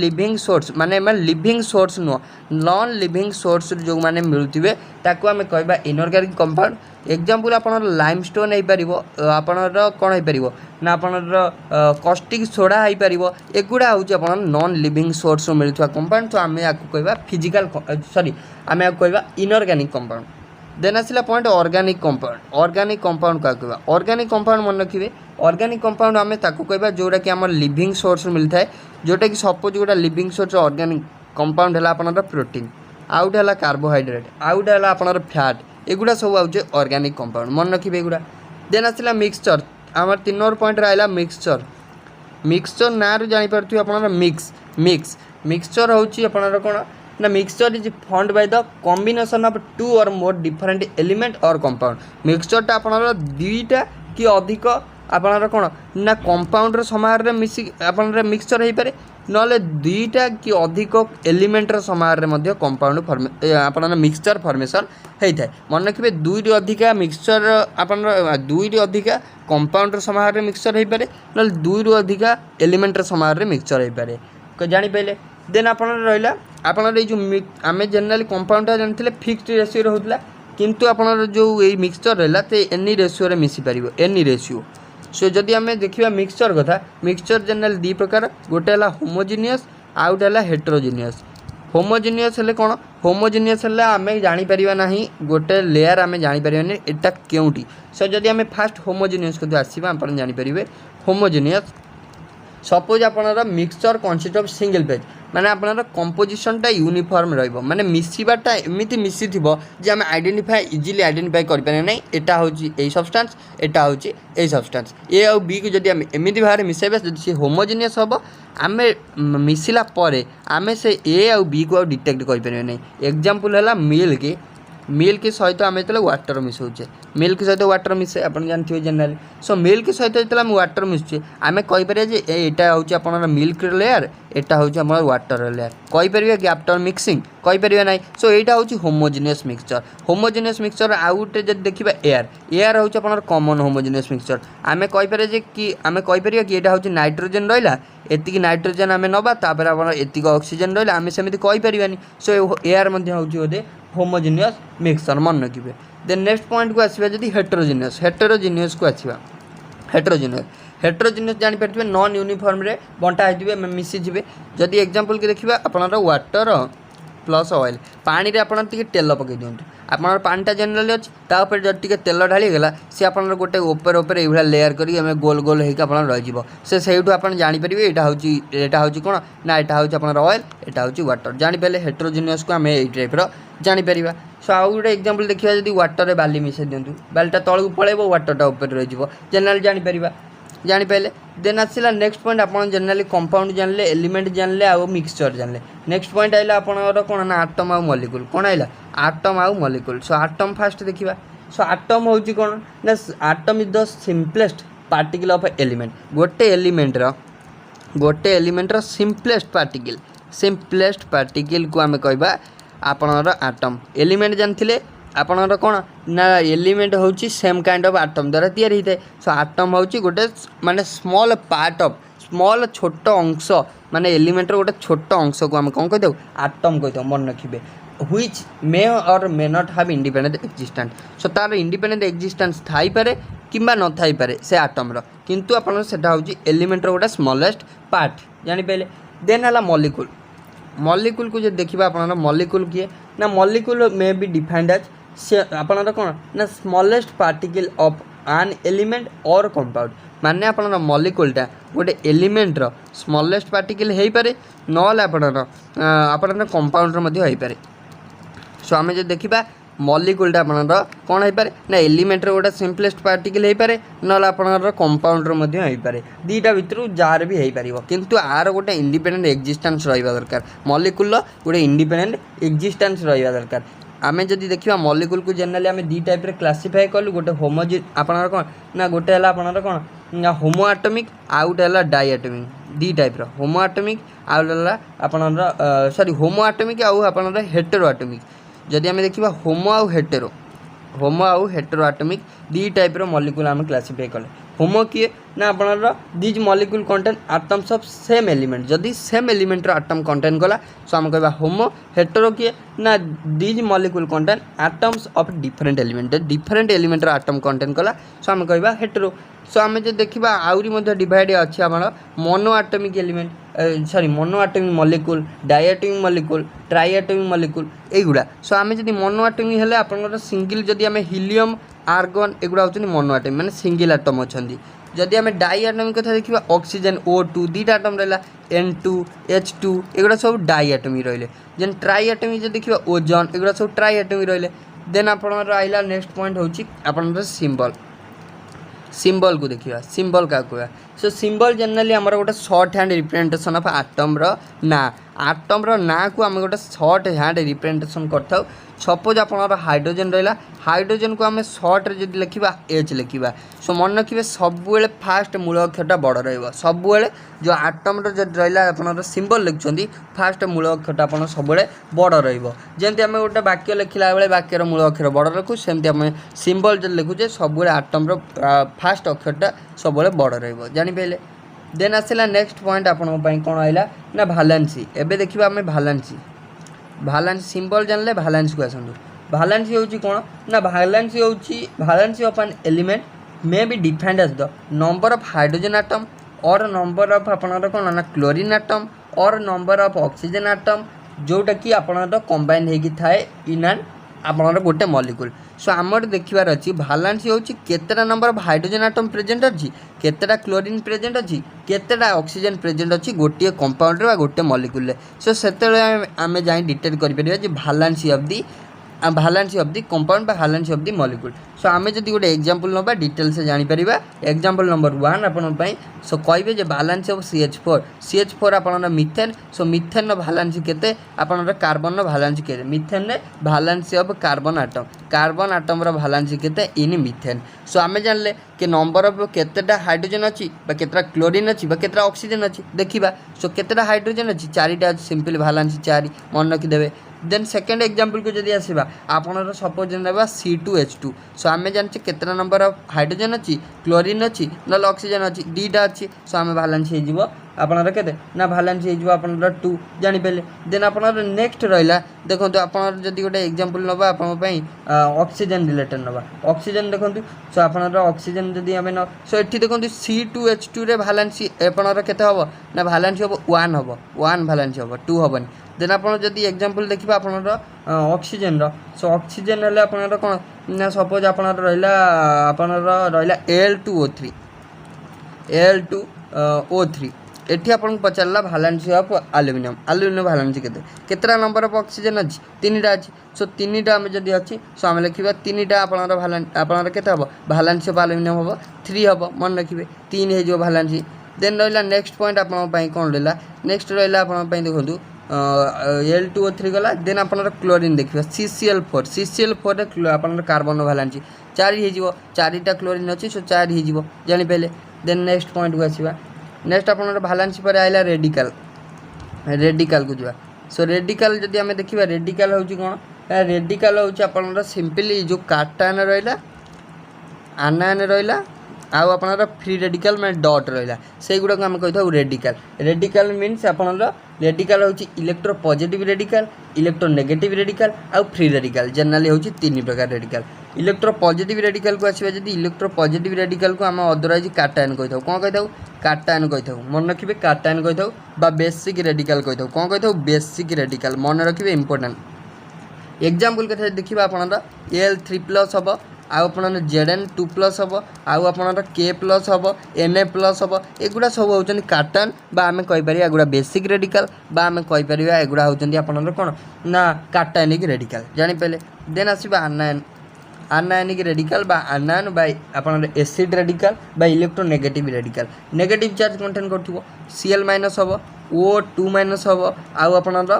लिविंग सोर्स नुह नॉन लिविंग सोर्स जो मैंने मिलुवे ताको आम कहवा इनऑर्गेनिक कंपाउंड एग्जांपल आपनर लाइमस्टोन हो पार आपनर कौन हो पार ना आपनर कॉस्टिक सोडा हो पार एगुड़ा हूँ आप नॉन लिविंग सोर्स मिलता कंपाउंड तो आम या कहवा फिजिकल सॉरी आम या कहवा इनऑर्गेनिक कंपाउंड देन आसला पॉइंट ऑर्गेनिक कंपाउंड क्या कहवा ऑर्गेनिक कंपाउंड मन रखिए ऑर्गेनिक कंपाउंड आम ताको कहवा जोटा कि आम लिविंग सोर्स मिलता है जोटा कि सपोज गोटा लिविंग सोर्स ऑर्गेनिक कंपाउंड है आपनर प्रोटीन आउट है कार्बोहाइड्रेट आउट है आपनर फैट एगुड़ा सब आउे ऑर्गेनिक कंपाउंड मन रखिए एगुड़ा देन आसला मिक्सचर आम 3 नंबर पॉइंट रहा मिक्सचर ना जापर आप मिक्सचर हूँ आपनर कौन ना mixture is formed by the combination of 2 और मोर डिफरेंट एलिमेंट और कंपाउंड मिक्सचरटा आपनर दुईटा कि अधिक आपनर कौन ना कंपाउंडर समाहार मिसी आपनर मिक्सचर हो पारे नले दुईटा कि अधिक एलिमेंटर समाहार में कंपाउंड आपनर मिक्सचर फॉर्मेशन होता है मन रखिए 2 रु अधिका मिक्सचर आपनर 2 रु अधिका कंपाउंडर समाहार मिक्सचर हो पारे नले 2 रु अधिका एलिमेंटर समाहार मिक्सचर हो पारे जानीपारे देन आपनर रहा आपनर जो आम जनरली कंपाउंडा जानते फिक्स्ड रेशियो होता किंतु आपनर जो ये मिक्सचर रहा तो एनी रेशियो मिसी पार एनी रेशियो सो जदि आम देखा मिक्सचर कथा मिक्सचर जनरल 2 प्रकार गोटे है होमोजिनियस आउट है हेट्रोजिनियस होमोजिनियस है कौन होमोजिनियस है आम जापर ना गोटे लेयर आम जापर एटा क्योंटी सो जदि आम फास्ट होमोजिनियस को आसवा आप जापर होमोजिनियस सपोज आपनर mixture consist of single phase माने आपनर कंपोजिशनटा यूनिफॉर्म रहिबो माने मिसिबाटा एमिति मिसी थिबो जे हम इजीली आइडेंटिफाई कर पारे नै एटा होची ए सब्सटेंस एटा होची ए सब्सटेंस ए और बी को जदि हम एमिति भारे मिसेबे जदि से होमोजिनियस हबो आमे मिसिला परे आमे से ए और बी को डिटेक्ट कर पारे नै एग्जांपल हला मिल्क सहित आम जो वाटर मिसाऊे मिल्क सहित वाटर मिसे आप जानते जनरली सो मिल्क सहित जो आम वाटर मिसुचे आम कहीपर जे यहाँ हूँ आप मिल्क लेयर यहाँ हूँ आम वाटर लेयर कहीपर कि आफ्टर मिक्सिंग कहीपर ना सो यहाँ हूँ होमोजिनियस मिक्सचर आउटे जब देखा एयर हूँ आप कॉमन होमोजिनियस मिक्सचर आम कहीपर कि आम कहीपर कि यहाँ हूँ नाइट्रोजेन रहा एतिकी नाइट्रोजेन आम नवा तापर आप एतिक ऑक्सीजन रहा आम सेमती कहीपर सो एयर हूँ बोधे होमोजिनियस मिक्सचर मन रखिए देन नेक्स्ट पॉइंट को आसवा जब हेटेरोजिनियस को आसवा हेटेरोजिनियस जापर नॉन यूनिफॉर्म रे बंटा होते मिसीजे जदि एग्जांपल की देखा आपनर वाटर प्लस ऑयल पानी रे आपन टिके तेल पकई दियंतु आपनर पानीटा जनरली अच्छी तापर जब टिके तेल ढालीगला सी आपनर गोटे ऊपर ये लेयर करी गोल गोल होकर आप रही से सहीठू आप जापर यहाँ हूँ कौन ना यहाँ हूँ आपनर ऑयल यहाँ हूँ वाटर जापर हेटेरोजिनियस को आम ये टाइप्र जापर सो आउ गोटे एग्जांपल देखा जब वाटर बाली मिसाई दिंतु बालीटा तलू पलैब वाटरटा ऊपर रही जनरली जापर देन आसला नेक्स्ट पॉइंट आप जनरली कंपाउंड जानले एलिमेंट जानले आउ मिक्सचर जानले नेक्स्ट पॉइंट आइला आपनर कौन ना आटम आउ मॉलिक्यूल कौन आइला आटम आउ मॉलिक्यूल सो आटम फास्ट देखा सो आटम हूँ कौन ना atom is the simplest particle of element गोटे एलिमेंटर सिंपलेस्ट पार्टिकल को आम कहवा आपनर आटम एलिमेंट जानते आपनर कौन ना एलिमेंट हूँ सेम काइंड ऑफ आटम द्वारा तैयारी होता है सो आटम हूँ गोटे माने स्मॉल पार्ट ऑफ स्मॉल छोट अंश माने एलिमेंटर गोटे छोट अंश को आम कौन कहीदेव आटम कहीदेव मन रखिए which may or may not have independent existence so तार independent existence थाई पारे किंबा न थाई पारे से आटम रो किंतु आपन सेटा होची एलिमेंट रो गोटा स्मॉलेस्ट पार्ट जानि पहले देन हला मॉलिक्यूल मॉलिक्यूल को जे देखिबा आपन मॉलिक्यूल किए ना molecule may be defined as से आपन कोन ना smallest particle of an element or compound माने आपन मॉलिक्यूलटा गोटे एलिमेंट रो स्मॉलेस्ट पार्टिकल हेई पारे नल आपन कंपाउंड रो मध्ये हेई पारे सो आमे जे देखिबा मॉलिक्यूलटा आपन कोन हेई पारे ना एलिमेंट रो गोटे सिंपलेस्ट पार्टिकल हेई पारे नल आपन कंपाउंड रो मध्ये हेई पारे दीटा भितरु जार भी हेई पारिबो किंतु आर गोटे इंडिपेंडेंट एक्जिस्टेंस रहिबा दरकार मॉलिक्यूल रो गोटे इंडिपेंडेंट एक्जिस्टेंस रहिबा दरकार आमे जदि देखिबा मॉलिक्यूल को जनरली आमे दी टाइप रे क्लासिफाई कलु गोटे होमोजी आपनर कोन ना गोटे हला आपनर कोन ना होमो एटॉमिक आउट हला डाई एटॉमिक दी टाइप रो होमो एटॉमिक आउट हला आपनर सॉरी होमो एटॉमिक आउ आपनर हेटेरो एटॉमिक जदि आमे देखिबा होमो आउ हेटेरो एटॉमिक दी टाइप रो मॉलिक्यूल आमे क्लासिफाई कले होमो किए ना आपनर these molecule contain atoms of same element जदि सेम एलिमेंट रो एटम कंटेन कला सो हम कहबा होमो हेटेरो किए ना these molecule contain atoms of different element रो एटम कंटेन कला सो हम कहबा हेटेरो सो आमे जे देखिबा आउरी मध्ये डिवाइड अछि हमर mono atomic element sorry mono atomic molecule diatomic molecule triatomic molecule एगुडा सो आमे जदि मोनो एटॉमिक हेले आपनर सिंगल जदि आमे हीलियम आर्गन एगुडा होचनी मोनो एटॉमिक माने सिंगल एटम अछंदी जदि आमे डाई एटॉमिक कथा देखिबा ऑक्सीजन O2 दीटा एटम रहला N2 H2 एगुडा सब डाई एटॉमिक रहले जेन ट्राई एटॉमिक जे देखिबा ओजोन एगुडा सब ट्राई एटॉमिक रहले देन आपनर आइला नेक्स्ट पॉइंट होची आपनर सिंबल को देखिबा सिंबल का कहबा सो सिंबल जनरली हमर गोटे short hand representation of atom रो ना आटम रो ना को हम गोटे शॉर्ट हैंड रिप्रेजेंटेशन करथाउ सपोज आपनर हाइड्रोजन रहला हाइड्रोजन को हम शॉर्ट रे जदि लिखिबा H लिखिबा सो मन रखिबे सब बेले फास्ट मूल अक्षरटा बड़ रहइबो सब बेले जो आटम रो जदि रहला आपनर सिंबल लिखचंदी फास्ट मूल अक्षरटा आपन सब बेले बड़ रहइबो जेंति हम गोटे वाक्य लिखिला बेले वाक्यर मूल अक्षर बड़ रखु सेंति हम सिंबल जदि लिखुजे सब बेले आटम रो फास्ट अक्षरटा सब बेले बड़ रहइबो जानि पहिले देन आसिला नेक्स्ट पॉइंट आपन पई कोन आइला ना भालेंसी एबे देखिबा हमें भालेंसी सिंबल जानले भालेंसी को आसंदु भालेंसी होची कोन ना valency of an element may be defined as the number of hydrogen atom or number of आपनर कोन ना chlorine atom or number of oxygen atom जोटा कि आपनर कंबाइन हेकी थाए इन एन आपनर गोटे मॉलिक्यूल सो आमर देखिबार अछि भालेंसी होची केतेटा number of hydrogen atom present अछि केतेटा क्लोरीन प्रेजेंट अछि केतेटा ऑक्सीजन प्रेजेंट अछि गोटे कंपाउंड रे गोटे मॉलिक्यूल रे सो सेतेले आमे जाई डिटेल करि परिबा जे भालेंसी ऑफ दी कंपाउंड बा भालेंसी ऑफ दी मॉलिक्यूल सो आमे जदि गोटे एग्जांपल नबा डिटेल से जानि परिबा एग्जांपल नंबर 1 आपन पई सो कहबे जे भालेंसी ऑफ CH4 आपन मिथेन सो मिथेन रो भालेंसी केते आपन कार्बन रो भालेंसी केते मिथेन रे भालेंसी ऑफ कार्बन एटम रो भालेंसी केते इन मिथेन सो आमे जानले कि नंबर ऑफ केतेटा हाइड्रोजन अछि बा केतेटा क्लोरीन अछि बा केतेटा ऑक्सीजन अछि देखिबा सो केतेटा हाइड्रोजन अछि चारिटा सिंपल भालेंसी 4 मन रखि देबे देन सेकंड एग्जांपल को जदि आसीबा आपनर सपोज नेबा C2H2 सो आमे जानचे केतना नंबर ऑफ हाइड्रोजन अछि क्लोरीन अछि नल ऑक्सीजन अछि दीटा अछि सो आमे भालेंसी हे जिवो आपनर केते ना भालेंसी हे जिवो आपनर 2 जानि पेले देन आपनर नेक्स्ट रहला देखंतु आपनर जदि गोटे एग्जांपल नबा आपन पई ऑक्सीजन रिलेटेड नबा ऑक्सीजन देखंतु सो आपनर ऑक्सीजन जदि हमें न सो एठी देखंतु C2H2 रे भालेंसी आपनर केते हबो ना भालेंसी हबो 1 हबो 1 भालेंसी हबो 2 हबनी देन आपन जदि एग्जांपल देखिबा आपनर ऑक्सीजन रो सो ऑक्सीजन हले आपनर कोन ना सपोज आपनर रहला Al2O3 एठी आपन पचारला भालेंसी ऑफ एल्युमिनियम भालेंसी केतेटा नंबर ऑफ ऑक्सीजन अछि तीनटा अछि सो तीनटा हम जदि अछि सो हम लिखिबा तीनटा आपनर केते हबो भालेंसी ऑफ एल्युमिनियम हबो 3 हबो मन रखिबे 3 हे जो भालेंसी देन रहला नेक्स्ट पॉइंट आपन पई कोन रहला नेक्स्ट रहला आपन पई देखंतु L2O3 गला देन आपनर क्लोरीन देखिबा CCl4 रे आपनर कार्बन भालेंसी 4 हे जिवो 4टा क्लोरीन अछि सो 4 हे जिवो जानि पहले देन नेक्स्ट पॉइंट को आसीबा नेक्स्ट आपनर भालेंसी पर आइला रेडिकल को जिवा सो रेडिकल जदि हमें देखिबा रेडिकल होची कोन रेडिकल होची आपनर सिंपली जो काटायन रहला आनायन रहला आउ आपणर फ्री रेडिकल मैं डट रहा से गुड़ाक आम कही था रेडिकल रेडिकल मीन्स आपणर रेडिकल हूँ इलेक्ट्रोपॉजिटिव रेडिकल इलेक्ट्रोनेगेटिव रेडिकल आउ फ्री रेडिकल जनरली हूँ तीन प्रकार रेडिकल इलेक्ट्रोपॉजिटिव रेडिकल को आसवा जब इलेक्ट्रोपॉजिटिव रेडिकल को आम अदरवाइज काटायन कही था कौन कही था काटायन कही था मन रखिए काटायन कही था बेसिक रेडिकल कही था कौन कही था बेसिक रेडिकल मन रखिए इंपोर्टेंट एग्जाम्पल कथा देखिए आपणर Al3+ हम आउ Zn2+ हम आउ K+ हम Na+ हम एगुड़ा सब होती काटन आम कहीपर एगुड़ा बेसिक रेडिकल आम कहीपर एगुड़ा होती आपंकर कौन ना काटायनिक रेडिकल जापारे देन आसवा आनायन आनायनिक रेडिकल आनायन आप acid radical electronegative radical negative charge contain कर Cl- हम O2- हम आउ आपणर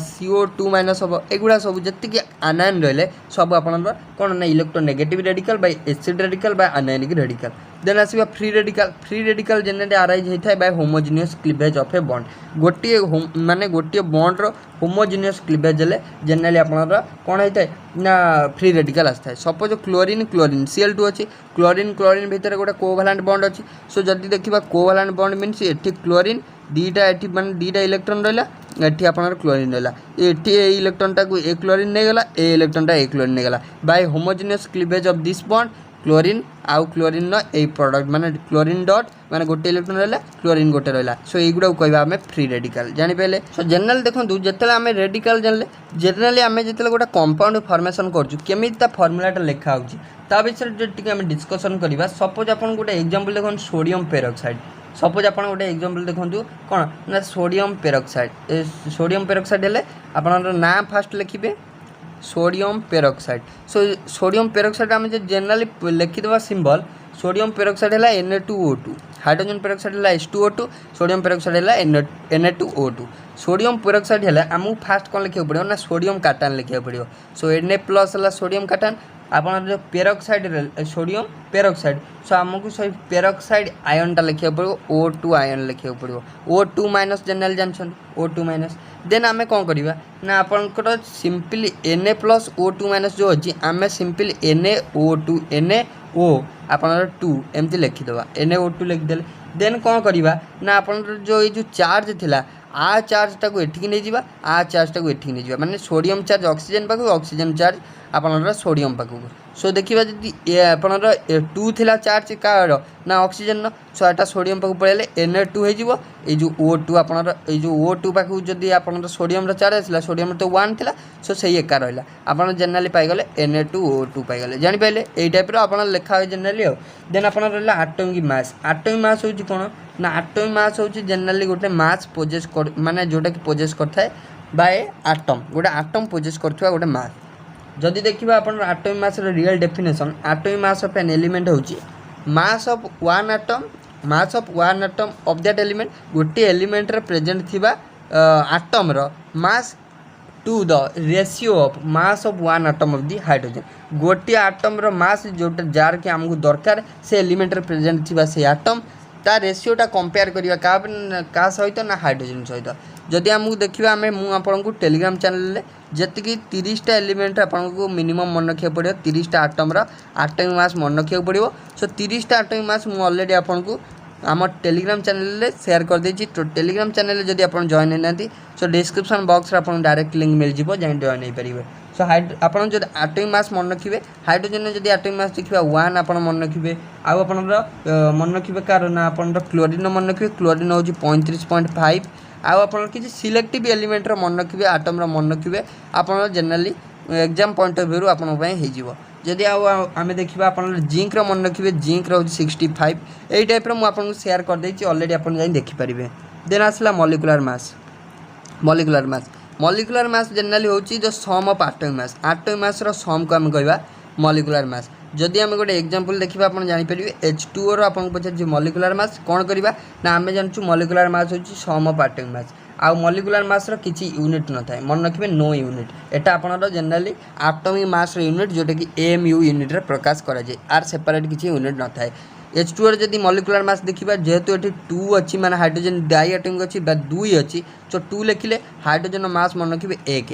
CO2- हम एगुड़ा सब जी आनायन रही सब आपणर कौन ना electronegative radical acid radical anionic radical then आसवा फ्री रेडिकल जनरली आराइज होता है by homogeneous cleavage of a bond गोटे माने गोटे बॉन्ड रो होमोजिनियस क्लीवेज हेले जनरली आपणर कौन होता है ना फ्री रेडिकल आसता है सपोज क्लोरीन Cl2 अच्छी क्लोरीन भितर गोटे कोवैलेंट बॉन्ड अच्छी सो जदि देखा कोवैलेंट बॉन्ड मीन्स एठी क्लोरीन दीटा एठी माने दीटा इलेक्ट्रॉन रहा एठी आपनर क्लोरीन रहा एठी ए इलेक्ट्रॉनटा को ए क्लोरीन नहीं गला ए इलेक्ट्रॉनटा ए क्लोरीन नहीं गला by homogeneous cleavage of this bond chlorine आउ क्लोरीन ए प्रोडक्ट माने क्लोरीन डॉट माने गोटे इलेक्ट्रॉन रहा क्लोरीन गोटे रहा सो युड़ा कहवा आम फ्री रेडिकल जानीपारे सो जनरल देखो जिते आम रेडिकल जानले जनरली आम जो गोटे कंपाउंड फॉर्मेशन करमी फर्मुलाटा लिखा हो विषय आम डिस्कसन करवा सपोज आप गोटे एग्जांपल देखो सोडियम पेरोक्साइड सपोज आप गोटे एग्जांपल देखो कौन ना सोडियम पेरोक्साइड हेले आपन ना फास्ट लिखिए sodium peroxide so sodium peroxide आम जनरली लिखिदेवा सिंबल सोडियम पेरोक्साइड है Na2O2 हाइड्रोजन पेरोक्साइड है H2O2 सोडियम पेरोक्साइड है Na2O2 सोडियम पेरोक्साइड है आमको फास्ट कौन लिखा पड़ो ना सोडियम काटान लिखा पड़ो सो Na+ है सोडियम काटान आपन जो पेरोक्साइड सोडियम पेरोक्साइड सो आमको सही पेरोक्साइड आयनटा लिखा पड़ो O2 आयन लिखा पड़ो O2- जनरल जानछन O2- देन आम कौन करवा ना आपंकर सिंपली Na+O2- जो अच्छी आम सिंपली NaO2 NaO आपनर 2 एमती लिखिदेवा NaO2 लिखिदे देन कौन करवा ना आपनर जो ये चार्ज थिला आ चार्जटा को एठिक नहीं जावा आ चार्जटा को एठिक नहीं जावा माने सोडियम चार्ज ऑक्सीजन पाखु ऑक्सीजन चार्ज आपनर सोडियम पाखु सो देखिबा जदि आपनर 2 थिला चार्ज कार ना ऑक्सीजन सो एटा सोडियम पाखु पळेले Na2 हो जिवो ए जो O2 आपनर ए जो O2 पाखु जदि आपनर सोडियम रा चार्ज आसला सोडियम तो 1 थिला सो सही एका रहला आपन जनरली पाई गले Na2O2 पाई गले जानि पाइले एई टाइप रो आपन लेखा हो जनरली हो देन आपन रहला एटॉमिक मास होची कोन ना एटॉमिक मास होची जनरली गोटे मास पोजेस कर माने जोटा कि पोजेस करथा है बाय एटम गोटे एटम पोजेस करथुवा गोटे मास जदि देखिबा आपन एटॉमिक मास रो real definition atomic mass of an element होची mass of one atom of that element गोटे एलिमेंट रे प्रेजेंट थिबा एटम रो mass to the ratio of mass of one atom of the hydrogen गोटे एटम रो मास जोटा जार के हमको दरकार से एलिमेंट रे प्रेजेंट थिबा से एटम ता रेशियोटा कंपेयर करवा क्या सहित ना हाइड्रोजन सहित जदि आमको देखा आम मुझे टेलीग्राम चैनल जी 30टा एलिमेंट आपको मिनिमम मन रखा पड़ो 30टा आटम्र एटॉमिक मास मन रखा पड़ो सो 30टा एटॉमिक मास मुझे अलरेडी आपको आम टेलीग्राम चैनल शेयर कर देछि तो टेलीग्राम चैनल जदि आप जॉइन होना सो डिस्क्रिप्शन बॉक्स आप डायरेक्ट लिंक मिल जाए जहाँ जॉइन हो पारे सो आपड़ जो एटॉमिक मास मन रखिए हाइड्रोजन जब एटॉमिक मास देखिए 1 आप मन रखिए आउ आप मन रखिए कार ना आप क्लोरीन मन रखिए क्लोरीन हूँ 35.5 आउ आप किसी सिलेक्टिव एलिमेंट मन रखिए आटम मन रखिए आप generally exam point of view हो जदि आम देखा आप जिंक मन रखिए जिंक हूँ 65 यही टाइप मुझे शेयर कर देछि ऑलरेडी आप देखिपारे देन आसला मॉलिक्यूलर मास जनरली हूँ जो सम ऑफ एटॉमिक मास रो सम को आम कहवा मॉलिक्यूलर मास जदि आम गोटे एग्जांपल देखा आप जानीपारे H2O रो आपको पचार मॉलिक्यूलर मास कौन करवा ना आम जानूँ मॉलिक्यूलर मास हूँ सम ऑफ एटॉमिक मास आउ मॉलिक्यूलर मास रो किसी यूनिट न थाए मन रखिए नो यूनिट एटा आपन जनरली एटॉमिक मास रो यूनिट जोटा कि AMU यूनिट रे प्रकाश करा जाए आर सेपरेट किसी यूनिट न थाए H2O जदि मॉलिक्यूलर मास देखा जेहेतु ये 2 अच्छी माने हाइड्रोजन डाइएटॉमिक अच्छी 2 अच्छी सो 2 लिखिले हाइड्रोजन मास मन रखिए 1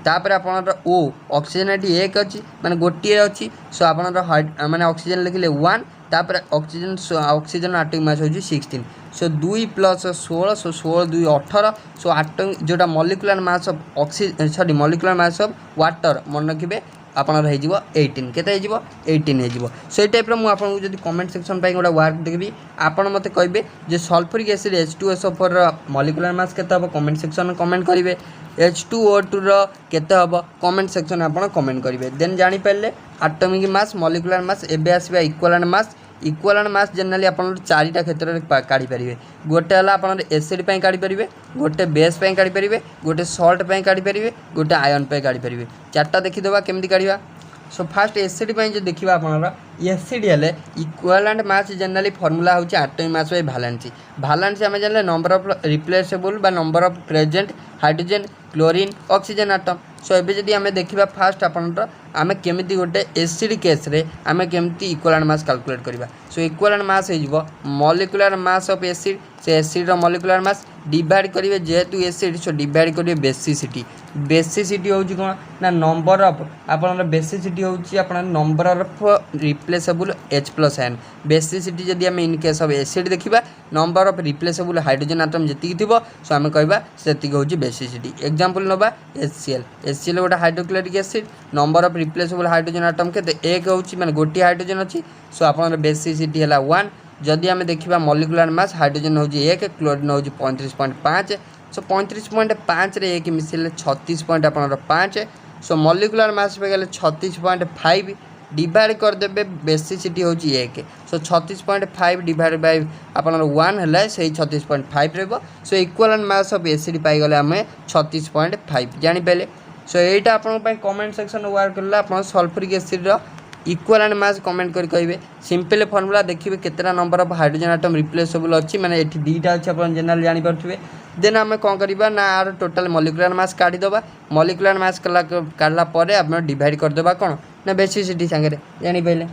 तापर आपनर O ऑक्सीजन ये 1 अच्छी माने गोटे अच्छी सो आपनर माने ऑक्सीजन लिखिले 1 तापर ऑक्सीजन एटॉमिक मास होची 16 सो 2 प्लस 16 सो 16 2 18 सो एटॉमिक जोटा molecular mass of oxygen molecular mass of water मन रखिबे आपनर हो 18 केते हो 18 हो से टाइप रो मु आपन जदी कमेंट सेक्शन पे गोटा वर्क देखबी आपन मते कहबे जे सल्फ्यूरिक एसिड H2SO4 रो मॉलिक्यूलर मास केते हो कमेंट सेक्शन में कमेंट करिवे H2O2 रो केते हो कमेंट सेक्शन आपन कमेंट करिवे देन जानि पल्ले एटॉमिक मास मॉलिक्यूलर मास एबे आसीबा इक्विवेलेंट मास जनरली आपन चारिटा क्षेत्र रे काढी परिवे गोटे हला आपन एसिड पे काढी परिवे गोटे बेस पे काढी परिवे गोटे सॉल्ट पे काढी परिवे गोटे आयन पे काढी परिवे चारटा देखि देबा केमति काढिबा सो फास्ट एसिड पे जो देखिबा आपन एसिड हेले इक्विवेलेंट मास जनरली फार्मूला होची एटॉमिक मास बाय वैलेंसी हमें जानले नंबर ऑफ रिप्लेसेबल बा number of present hydrogen chlorine oxygen atom so एबे जदी हमें देखिबा फास्ट आपन आमे केमिति गोटे एसिड केस रे आमे केमिति इक्विवेलेंट मास कैलकुलेट करबा सो इक्विवेलेंट मास हेजिवो मॉलिक्यूलर मास ऑफ एसिड से एसिड रो मॉलिक्यूलर मास डिवाइड करिवे जेहेतु एसिड सो डिवाइड करिवे बेसिसिटी होउची कोन ना नंबर ऑफ आपन बेसिसिटी होउची आपन number of replaceable H+N basicity जदी हम इन केस ऑफ एसिड देखिबा number of replaceable hydrogen atom जति थिबो सो हम कहबा सेति होउची बेसिसिटी एग्जांपल नबा HCl गोटा hydrochloric acid number of replaceable hydrogen atom केते एक होउची माने गोटी हाइड्रोजन अछि सो आपन बेसिसिटी हला 1 जदि आम देखा मॉलिक्यूलर मास हाइड्रोजन हूँ 1 क्लोरीन हूँ 35.5 सो 35.5 रे 1 मिसिले 36.5 सो मॉलिक्यूलर मास पे गले 36.5 डिवाइड करदे बेसिसिटी हूँ 1 सो 36.5 डिवाइड बाय आपन 1 है से 36.5 रहा सो इक्विवेलेंट मास ऑफ एसिड पाईगले आम 36.5 जानीपारे सो यहीटा आपन कमेंट सेक्शन वर्क करला आपन sulphuric acid equivalent mass comment कर कहिबे सिंपल फार्मूला देखिबे केतेटा number of hydrogen atom replaceable अछि माने एठी दीटा अछि अपन जनरल जानि परथुबे देन हमें कोन करिबा ना आर टोटल मॉलिक्यूलर मास काढी दबा मॉलिक्यूलर मास काढला परे आपण डिवाइड कर देबा कोन ना बेसिसिटी संगे जानि पहिले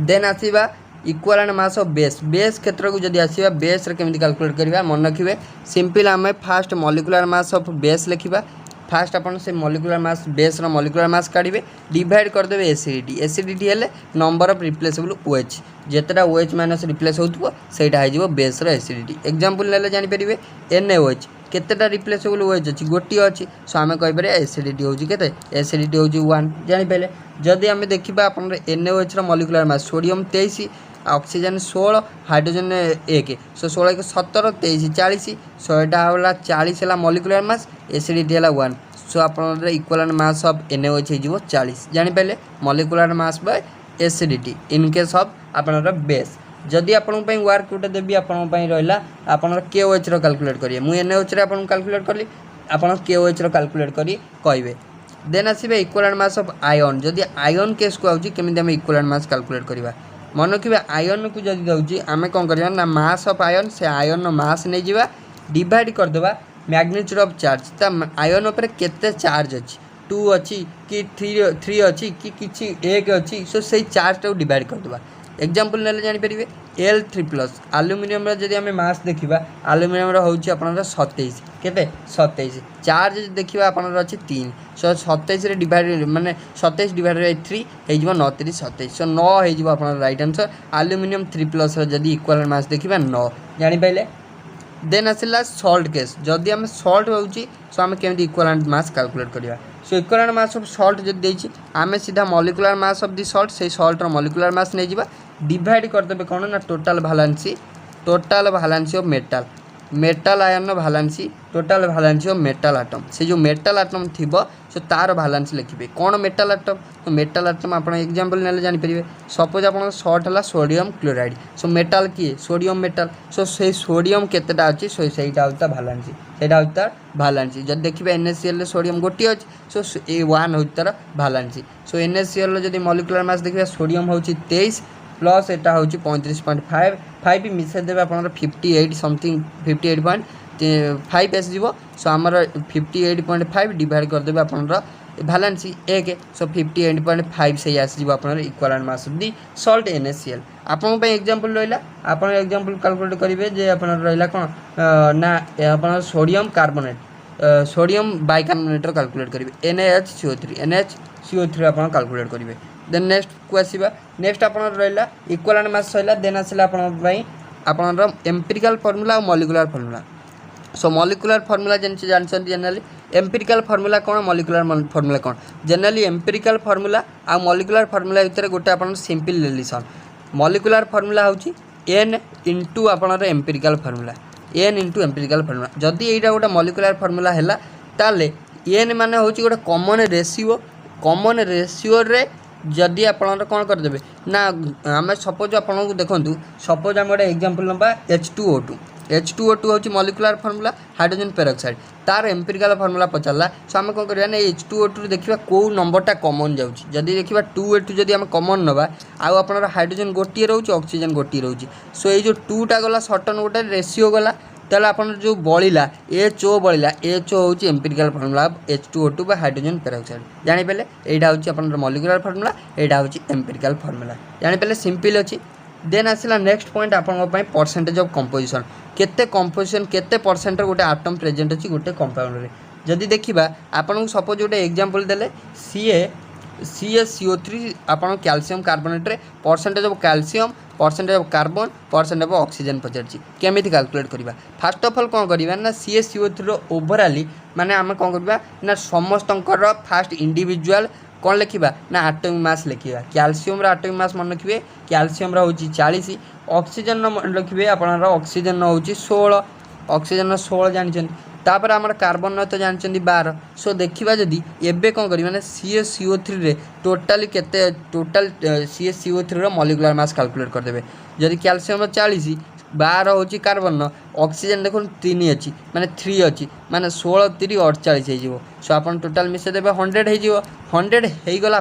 देन आसीबा इक्विवेलेंट मास ऑफ बेस क्षेत्र को जदी आसीबा बेस रे केमिति कैलकुलेट करिबा मन रखिबे सिंपल हमें first molecular mass of base लिखिबा फास्ट अपन से मॉलिक्यूलर मास बेस रो मॉलिक्यूलर मास काढिबे डिवाइड कर देबे एसिडिटी हेले नंबर ऑफ रिप्लेसेबल OH जेतरा OH माइनस रिप्लेस होतबो सेटा हो जिवो बेस रो एसिडिटी एग्जांपल लेले जानि परिबे NaOH केतेटा रिप्लेसेबल OH अछि गोटी अछि सो हमें कहि पारे एसिडिटी होउची केते एसिडिटी होउची 1 जानि पले जदी हमें देखिबा अपन NaOH रो molecular mass sodium 23 oxygen 16 hydrogen 1 so 16 के 17 23 40 सो एटा होला 40 हला मॉलिक्यूलर मास एसिडिटी हला 1 सो आपन इक्विवेलेंट मास ऑफ NaOH हो 40 जानि पले molecular mass by acidity in case of आपन बेस जदि आपन पई वर्क कोटे देबी आपन पई रहला आपन KOH रो कैलकुलेट करिए मु NaOH रे आपन कैलकुलेट करली आपन KOH रो कैलकुलेट करी कहबे देन आसीबे इक्विवेलेंट मास ऑफ आयन जदि आयन केस को आउची केमिति हम इक्विवेलेंट मास कैलकुलेट करबा मन रखिबे आयन को जदि दउची आमे कोन करिया ना मास ऑफ आयन से आयन नो मास नै जिबा डिवाइड कर देबा मैग्नीट्यूड ऑफ चार्ज ता आयन ऊपर केते चार्ज अछि 2 अछि कि 3 अछि कि किछि 1 अछि सो सेही चार्ज टा डिवाइड कर देबा एग्जांपल नेले जानि परिबे L3+ एल्युमिनियम रे जदि हमें मास देखिबा एल्युमिनियम रे होउची आपनर 27 केते 27 चार्ज देखिबा आपनर अछि 3 सो 27 रे डिवाइड माने 27 डिवाइड बाय 3 हे जिवो 9 3 27 सो 9 हे जिवो आपनर राइट आंसर एल्युमिनियम 3+ रे जदि इक्विवेलेंट मास देखिबा 9 जानि पाइले देन आसिला सॉल्ट केस जदि हम सॉल्ट होउची सो हम केमति इक्विवेलेंट मास कैलकुलेट करिया so equivalent mass of salt जदि देछि आमे सीधा molecular mass of the salt से सॉल्ट रो मॉलिक्यूलर मास नै जिबा डिवाइड कर देबे कोन ना total valency of metal ion no valency total valency of metal atom से जो मेटल एटम थिबो सो तार वैलेंसी लिखिबे कोन मेटल एटम तो मेटल एटम आपण एग्जांपल नेले जानि परिबे सपोज आपण सॉल्ट हला सोडियम क्लोराइड सो मेटल की सोडियम मेटल सो से सोडियम केतेटा अछि सो सेटा होता वैलेंसी सेटा होता वैलेंसी जब देखिबे NaCl रे सोडियम गोटी अछि सो A1 होता वैलेंसी सो NaCl रे जदी मॉलिक्यूलर मास देखिबे सोडियम होछि 23 प्लस एटा होछि 35.5 5 मिसे देबे आपन 58 समथिंग 58.5 एस जीवो सो हमर 58.5 डिवाइड कर देबे आपन वैलेंसी 1 सो 58.5 से आस जीवो आपन equivalent mass of the salt NaCl आपन पे एग्जांपल रहला आपन एग्जांपल कैलकुलेट करिवे जे आपन रहला कोन ना आपन sodium carbonate sodium bicarbonate calculate करिवे NaHCO3 आपन कैलकुलेट करिवे देन नेक्स्ट को आसवा नेक्स्ट आप रहा इक्वालेंट मास सैला देन आसला आपणर एम्पिरिकल फर्मूला और molecular formula. So molecular formula जानते जनरली एम्पिरिकल फर्मूला कौन मॉलिक्यूलर फर्मूला कौन जनरली एम्पिरिकल फर्मूला आ मॉलिक्यूलर फर्मूला भितर गोटे आप सिंपल रिलेशन मॉलिक्यूलर फर्मूला हूँ एन इंटू आपणर empirical formula n into empirical formula जदि यहाँ गोटे मॉलिक्यूलर फर्मूला है ताले एन मान हूँ गोटे कॉमन रेशियो रे जदि आप कौन करदे ना आम सपोज आपको देखूँ सपोज आम गोटे एग्जांपल नंबर H2O2 हूँ मॉलिक्यूलर फर्मूला हाइड्रोजन पेरोक्साइड तार एम्पिरिकल फर्मूला पचारा सो आम कौन करवा H2O2 देखा कौ नंबरटा कमन जाऊँगी जदि देखा 2A2 जदि आम कमन नवा आउ आप हाइड्रोजन गोटे रोचे ऑक्सीजन गोटे रोचे सो ये जो 2टा गला सर्टन गोटे रेशियो गला ताले आपन जो बलिला HO बलिला HO हूँ एम्पिरिकल फर्मूला H2O2 बा हाइड्रोजन पेरोक्साइड जानीपारे यहाँ हूँ आप मॉलिक्यूलर फर्मूला यहाँ हूँ एम्पिरिकल फर्मूला जानीपारे सिंपल अच्छी देन आसला नेक्स्ट पॉइंट आपंपाई परसेंटेज ऑफ कंपोजिशन केते कंपोजिशन केते परसेंट गोटे आटम प्रेजेंट अच्छी गोटे कंपाउंड रे जदि देखा आपन सपोज गोटे एग्जांपल देले CaCO3 आपन कैल्शियम कार्बोनेट रे percentage of calcium percentage of carbon percentage of oxygen पचारछि केमिति कैलकुलेट करबा फर्स्ट ऑफ ऑल कौन करबा ना CaCO3 रो ओवरऑली माने आम कौन करबा ना समस्तंकर फास्ट इंडिविजुअल कौन लिखा ना आटोमिक मास लिखा कैल्शियम आटोमिक मास मन रखिए कैल्शियम हूँ 40 ऑक्सीजन मन रखिए आपन ऑक्सीजन हूँ 16 ऑक्सीजन 16 जानते तापर आम कार्बन तो जानते 12 सो देखा जदि एबे कौन करी माने CaCO3 रे टोटाली केते टोटाल CaCO3 रो मॉलिक्यूलर मास कैलकुलेट करदेबे जदि कैल्शियम 40 12 हूँ कार्बन ऑक्सीजन देखो 3 अच्छी माने 3 अच्छी माने 16 3 48 हो सो आप टोटाल मिसेदे 100 हो 100 होगला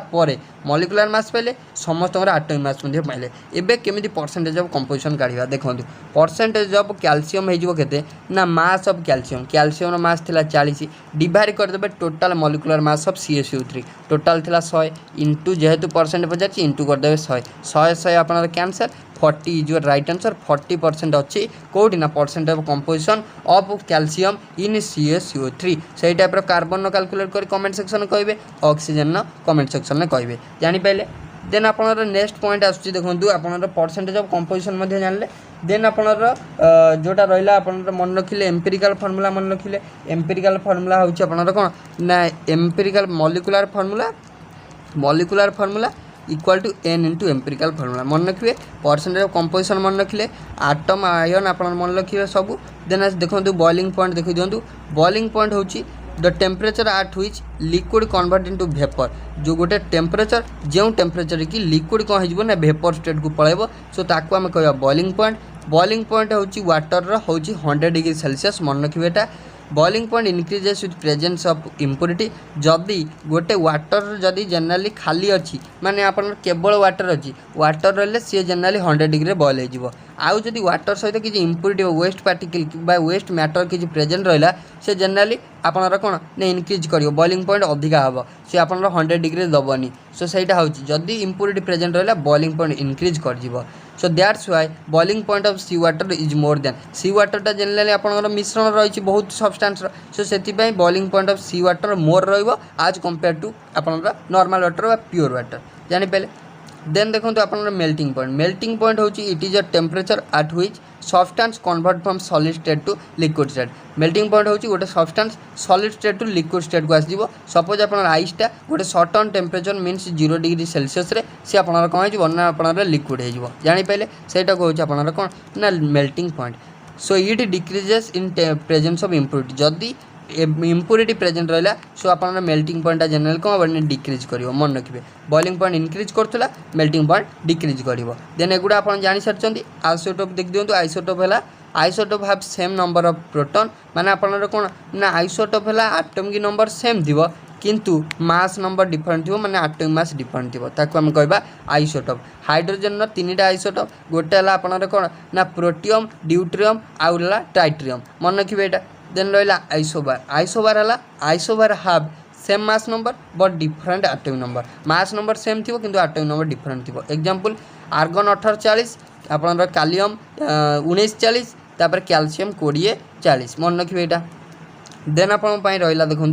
मॉलिक्यूलर मास पाइले समस्त आटोमिक मास पाइले एबे केमिति परसेंटेज ऑफ कंपोजिशन काढ़ा देखो परसेंटेज ऑफ कैल्शियम हो केते ना मास ऑफ कैल्शियम मास थिला 40 डिवाइड करदेबे total molecular mass of CaCO3 total थिला 100 इंटू जेहेतु परसेंट पचार इंटू करदेबे 100 आपन cancel 40 is your right answer 40% अच्छी कौटी ना percent of composition of calcium in CaCO3 से टाइप कार्बन कैलकुलेट कर कमेंट सेक्शन कहे ऑक्सीजन कमेंट सेक्शन कहे जानीपारे देन आप नेक्स्ट पॉइंट आसूँ देखो आप परसेंटेज ऑफ कंपोजिशन जानले देन आपनर जोटा रहा आप मन रखिले एम्पिरिकल फर्मूला मन रखिले एम्पिरिकल फर्मूला हूँ आपनर कौन ना empirical molecular formula equal to N into empirical formula मन रखिए परसेंटेज ऑफ कंपोजिशन मन रखिले आटम आयन आप मन रखिए सब देन देखो बॉइलिंग पॉइंट देखी दिखाँ बॉइलिंग पॉइंट हूँ the temperature at which liquid convert into vapour जो गोटे टेम्परेचर जो टेम्परेचर कि लिक्विड कौन हो वेपर स्टेट को पलैब सो ताकू आम कह बॉइलिंग पॉइंट हूँ वाटर हूँ 100 डिग्री सेल्सियस मन रखिए एटा boiling point increases with presence of impurity जदि गोटे वाटर जदि जनरली खाली अच्छी माने आपन केवल वाटर अच्छी वाटर रही सी जनरली 100 डिग्री बॉइल हो आउ जदि वाटर सहित किसी इम्प्योरिटी वेस्ट पार्टिकल बा वेस्ट मैटर किसी प्रेजेंट रहा से जनरली आपनर कौन ना इनक्रीज कर बॉइलिंग पॉइंट अधिका हम सी आप 100 डिग्री दबनी सो सहीटा हूँ जदि इम्प्योरिटी प्रेजेंट रहा बॉइलिंग पॉइंट इनक्रीज कर so that's why boiling point of sea water is more than sea वाटरटा जनरली आपनर मिश्रण रही बहुत सब्सटेंस सो से boiling point of sea water more रज कंपेयर टू आपनर नॉर्मल वाटर बा प्योर वाटर जानीपारे देन देखो आप मेल्टिंग पॉइंट हूँ it is a temperature at which substance convert from solid state to liquid state melting point हूँ गोटे substance solid state to liquid state को आसो सपोज आप आइसटा गोटे certain temperature means 0 degree Celsius रे सी आपनर कौन हो आपनर लिक्विड हो जानीपारे सहीटा हूँ आपनर कौन ना melting point so it decreases in presence of impurity जदि इम्प्योरिटी प्रेजेंट रहा सो आप मेल्टिंग पॉइंट जनरल कौन हम डिक्रीज कर मन रखिए बॉइलिंग पॉइंट इनक्रीज करूला मेल्टिंग पॉइंट डिक्रीज कर देन एगुड़ा आप जानी सारी आइसोटोप देख दिखाँ आइसोटोप है isotope have same number of proton माने आपनर कौन ना आइसोटोप है एटॉमिक नंबर सेम थी किंतु मास नंबर डिफरेंट थी माने एटॉमिक मास डिफरेंट थी ताको हम कहबा आइसोटोप हाइड्रोजन 3टा आइसोटोप गोटे है आपनर कौन ना प्रोटियम ड्यूट्रियम आउ ट्राइट्रियम मन रखिए यहाँ देन रहा isobar have same mass number but different atomic number mass number same थी किंतु एटॉमिक नंबर डिफरेंट थी एग्जांपल आर्गन 1840 आपनर कालियम 1940 तापर कैल्शियम 2040 मन रखिए यहाँ देन आप रहा देखूँ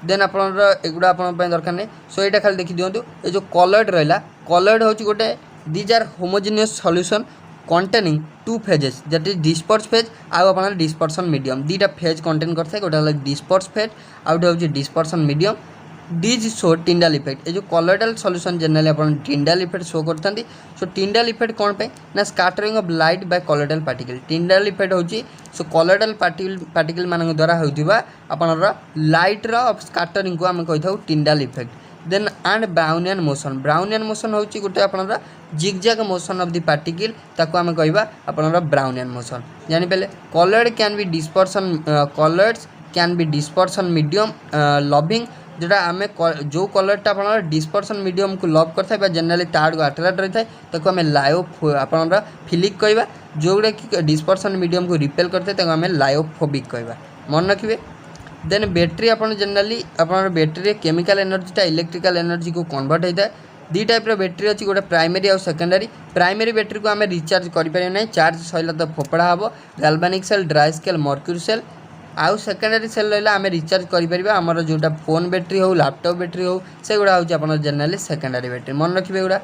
देन आपनर एगुड़ा आप दरकार नहीं सो यहाँ खाली देखी दिखाँ ये जो कलर्ड रहा कलर्ड हूँ गोटे these are homogeneous solution containing two phases that is disperse phase आउ आप डिस्पर्सन मीडियम दुईटा फेज कंटेन करता है गोटे डिस्पर्स फेज आउ गोटे हूँ dispersion medium these show Tyndall effect ये कलर्डाल सॉल्यूशन जनरली आप टिंडाल इफेक्ट शो करते सो टिंडाल इफेक्ट कौन पे ना scattering of light by colloidal particle Tyndall effect होची सो कलर्डाल पार्टिकल मान द्वारा होता आपनर लाइट रो स्कैटरिंग को आम कही Tyndall effect then and Brownian motion होची गोटे आपनर zigzag motion of the particle ताको आम कहबा आपनर ब्राउनियन मोशन जानि पेले colloid can be dispersion colloids can be dispersion medium loving जोटा आम जो कलरटा आप डिस्पर्सन मीडियम को लव करता है जनरली ताड़ को आट्राक्ट रही है ताको आम लायो आपनर फिलिक कहबा जोगुड़ा कि डिस्पर्सन मीडियम को रिपेल करते हैं आम लायोफोबिक कहबा मन रखिए देन बैटेरी आप जनरली आप बैटेरी केमिकल एनर्जीटा इलेक्ट्रिकल एनर्जी को कन्वर्ट होता है दी टाइप बैटेरी अच्छी गोटे प्राइमरी और सेकेंडरी प्राइमरी बैटेरी को आम रिचार्ज करें चार्ज सैला तो फोपड़ा हे galvanic cell dry cell mercury cell आउ सेकेंडरी सेल रहा आम रिचार्ज करें आमर जोटा फोन बैटेरी हो लैपटॉप बैटेरी हो से गुड़ा हूँ जनरली सेकेंडरी बैटेरी मन रखिए गुड़ा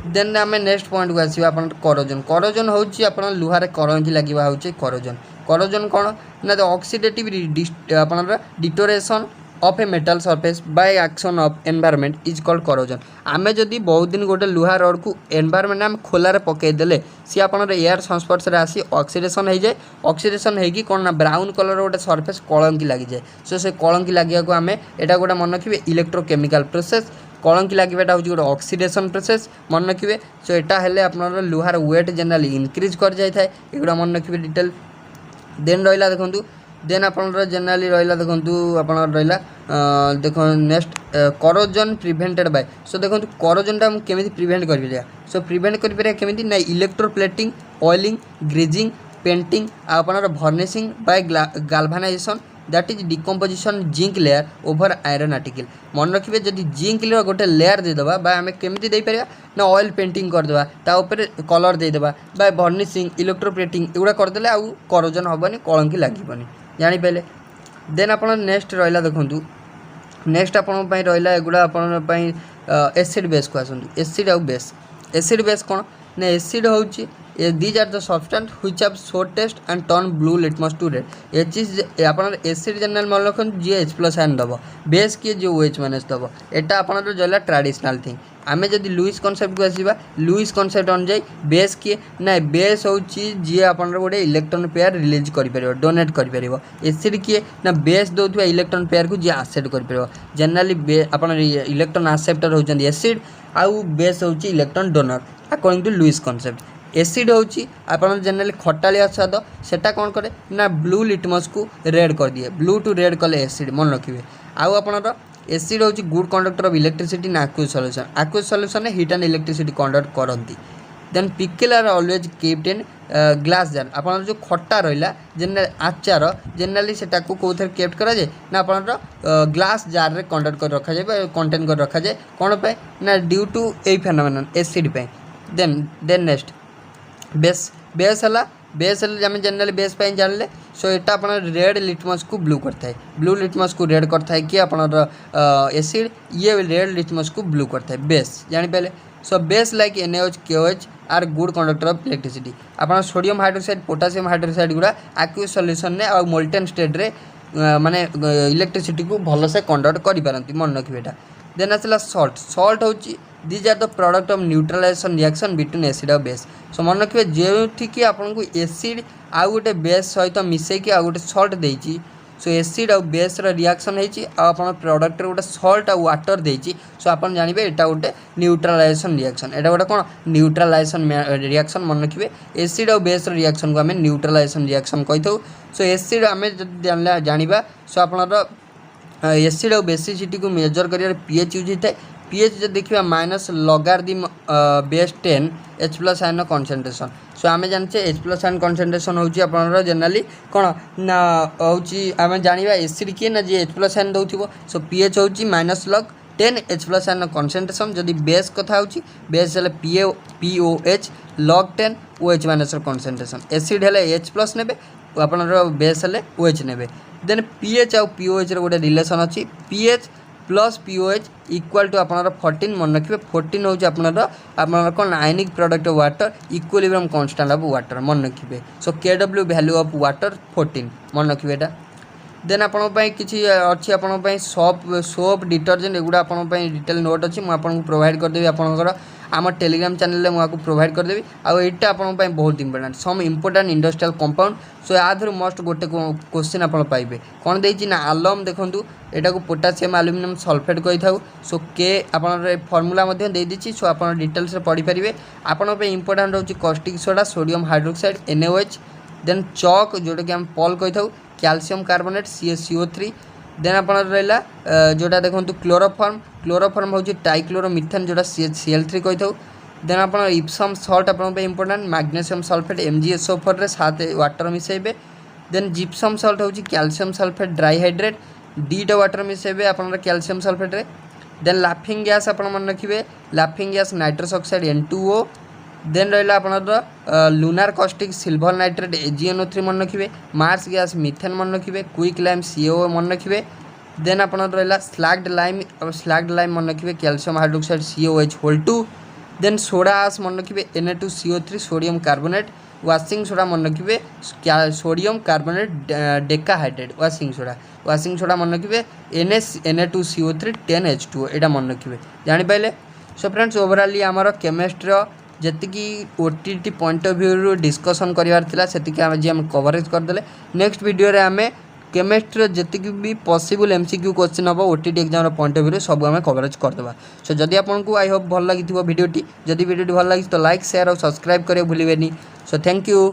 देन आम नेक्स्ट पॉइंट को आसवा आप करोजन हूँ लुहार करंजी लगे हूँ करोजन कौन ना ऑक्सीडेटिव आपनर deterioration of a metal surface by action of environment is called corrosion आमे जदि बहुत दिन गोटे लुहा रड को एनवायरनमेंट आम खोलार पकईदेले सी आपनर एयर संस्पर्श आसी ऑक्सीडेशन हो जाए ऑक्सीडेशन होगी कौन ना ब्राउन कलर गोटे सरफेस कलंकी लगी जाए सो से कलंकी लगे आम एटा गोटे मन रखिए इलेक्ट्रोकेमिकल प्रोसेस कलंकी लगे हूँ गोटे ऑक्सीडेशन प्रोसेस मन रखिए सो यहाँ हेल्ले आप लुहार वेट जनरली इनक्रीज कर जाए एगुड़ा मन रखिए डिटेल देन रहा देखूँ देन आप जनरली रहा देखूँ आप रहा देख next corrosion prevented by so देखो करोजनटा केमी प्रिभेंट कर सो प्रिभेंट करमी ना इलेक्ट्रोप्लेटिंग ऑयलिंग ग्रीजिंग पेंटिंग आपनर varnishing by galvanisation that is decomposition zinc layer over iron article मन रखिए जब जिंक लेयर गोटे लेयर देदेबा आम केमी देपर ना ऑयल पेंटिंग करदेबा ताऊपर कलर देदेबा बाय भर्निशिंग इलेक्ट्रोप्लेटिंग एगुड़ा करदे आउ करोजन हेनी कलंकी लगे जापारे देन आप नेक्स्ट रहा देखूँ नेक्स्ट आप रहा एगुड़ा आप एसिड बेस को आसतु एसिड आउ बेस एसिड बेस कौन ना एसिड हूँ these are the substance which have sour taste and turn blue litmus to red एच आप एसिड जनरल मन रखन जी H+ आयन दब बेस किए जो OH- दब एटा आप जो ट्रेडिशनल थिंग आमे जदि लुइस कॉन्सेप्ट को आसवा लुइस कॉन्सेप्ट अनुजाई बेस किए ना बेस हूँ जी आप गोटे इलेक्ट्रॉन पेयर रिलीज कर डोनेट कर एसिड किए ना बेस दौर इलेक्ट्रॉन पेयर को जी आसेप्ट कर जनरली आप इलेक्ट्रॉन आसेप्टर होती एसिड आउ बेस हूँ electron donor according to Lewis concept acid हूँ आप जनरली खटालिया स्वाद सेटा कौन करे ना ब्लू लिटमस को रेड कर दिए ब्लू टू रेड कले एसिड मन रखिए आउ आप एसिड हूँ good conductor of electricity in aqueous solution heat and electricity conduct करती then pickle are always kept in glass jar आप जो खट्टा रहा जेनरल आचार जेनरली से कौन केप्ट कराए ना आप ग्लास जार रे कंडक्ट कर रखा जाए कंटेन कर रखा जाए कौन पे ना due to a phenomenon acid पे देन नेक्स्ट बेस बेस आम जनरली बेस पे जानले सो यहाँ आप रेड लिटमस को ब्लू करता है ब्लू लिटमस को रेड करता है कि आप एसिड ये रेड लिटमस को ब्लू करता है बेस जापारे so base like NaOH KOH are good conductor of electricity आप सोडियम हाइड्रोक्साइड पोटासियम हाइड्रोक्साइड गुड़ा एक्वस सॉल्यूशन ने और मोल्टेन स्टेट रे माने इलेक्ट्रिसिटी को भल से कंडक्ट करें मन रखिए यहाँ देन आसला सल्ट हूँ these are the product of neutralization reaction between acid और बेस सो मन रखिए जो कि आपको एसिड आउ गोटे बेस सहित मिसेक आउ गोटे सल्ट देती सो एसिड और बेस रिएक्शन होती आप प्रोडक्ट गोटे सल्ट और वाटर देती सो आप जानवे यहाँ गोटे न्यूट्रलाइजेशन रिएक्शन यहाँ गोटे कौन न्यूट्रलाइजेशन रिएक्शन मन रखिए एसिड और बेस रिएक्शन को आम न्यूट्रलाइजेशन रिएक्शन कही था सो एसिड आम जाना सो आप एसिड और बेसिसिटी को मेजर कर pH यूज होता है pH जो देखा minus logarithm base 10 H+ ion concentration so आम जाने H+ आयन कॉन्सेंट्रेशन हूँ आप जनरली कौन ना हूँ आम जाना एसिड किए ना जी H+ आयन दौर सो pH हूँ minus log 10 H+ ion concentration जदि बेस कथा हूँ बेस है POH log 10 OH- concentration acid है H+ ने आप बेस है OH ने देन pH आउ POH गोटे रिलेसन अच्छी pH plus pOH equal to आपनर 14 मन रखिए 14 हूँ आपनर कौन ionic product of water equilibrium constant of water मन रखिए so K W value of water 14 मन रखिए एटा देन आपण किसी अच्छी आपण सोप डिटर्जेंट एगुड़ा आपण डिटेल नोट अच्छी मुझे प्रोवाइड करदेवी आपंकर आम टेलीग्राम चैनल में मुझे प्रोवाइड करदेवी आईटा आपण बहुत important some important industrial compound so यादर मस्ट गोटे क्वेश्चन आप पाइबे कौन देती ना आलम देखूँ यहाँ को पोटासियम आलुमिनियम सल्फेट कही था सो के आप फर्मूला देदी सो आप डिटेल्स पढ़ी पारे आपण इंपोर्टेंट हूँ caustic soda sodium hydroxide NaOH then chalk जोटा कि आम पॉल कही था कैल्शियम कार्बोनेट CaCO3 देन आप रहा जोटा देखो क्लोरोफॉर्म हूँ टाइक्लोरोमिथेन जोटा Cl3 कही था देन आप इप्सम सल्ट आप इंपोर्टेंट मैग्नेशियम सल्फेट MgSO4 रे साथ वाटर मिसेबे देन जिप्सम सल्ट हूँ कैल्शियम सल्फेट ड्राइहाइड्रेट डीटा वाटर मिसेबे आप कैल्शियम सल्फेट रे देन लाफिंग गैस आप मन रखिए laughing gas nitrous oxide N2O then रहा आपनर lunar caustic silver nitrate AgNO3 मन रखिए मार्स गैस मिथेन मन रखिए क्विक लाइम CO मन रखिए देन आपनर रहा स्लैग्ड लाइम मन रखिए calcium hydroxide COH whole 2 then soda ash मन रखिए Na2CO3 sodium carbonate washing soda मन रखिए sodium carbonate decahydrate washing soda मन रखिए Na2CO3 10H2O यहाँ मन रखिए जापारे सो फ्रेंड्स ओवरऑली आमर केमिस्ट्री जी OTT point of view discussion करार से आम कवरेज करदे नेक्स्ट वीडियो रे आम केमिस्ट्री जी भी पॉसिबल MCQ क्वेश्चन हम OTT exam point of view सब आम कवरेज करदे सो जदि आपको आई होप भल लगी वीडियोटी जदि वीडियोटी भल लगी तो लाइक शेयर और सब्सक्राइब करें भूलें सो थैंक यू।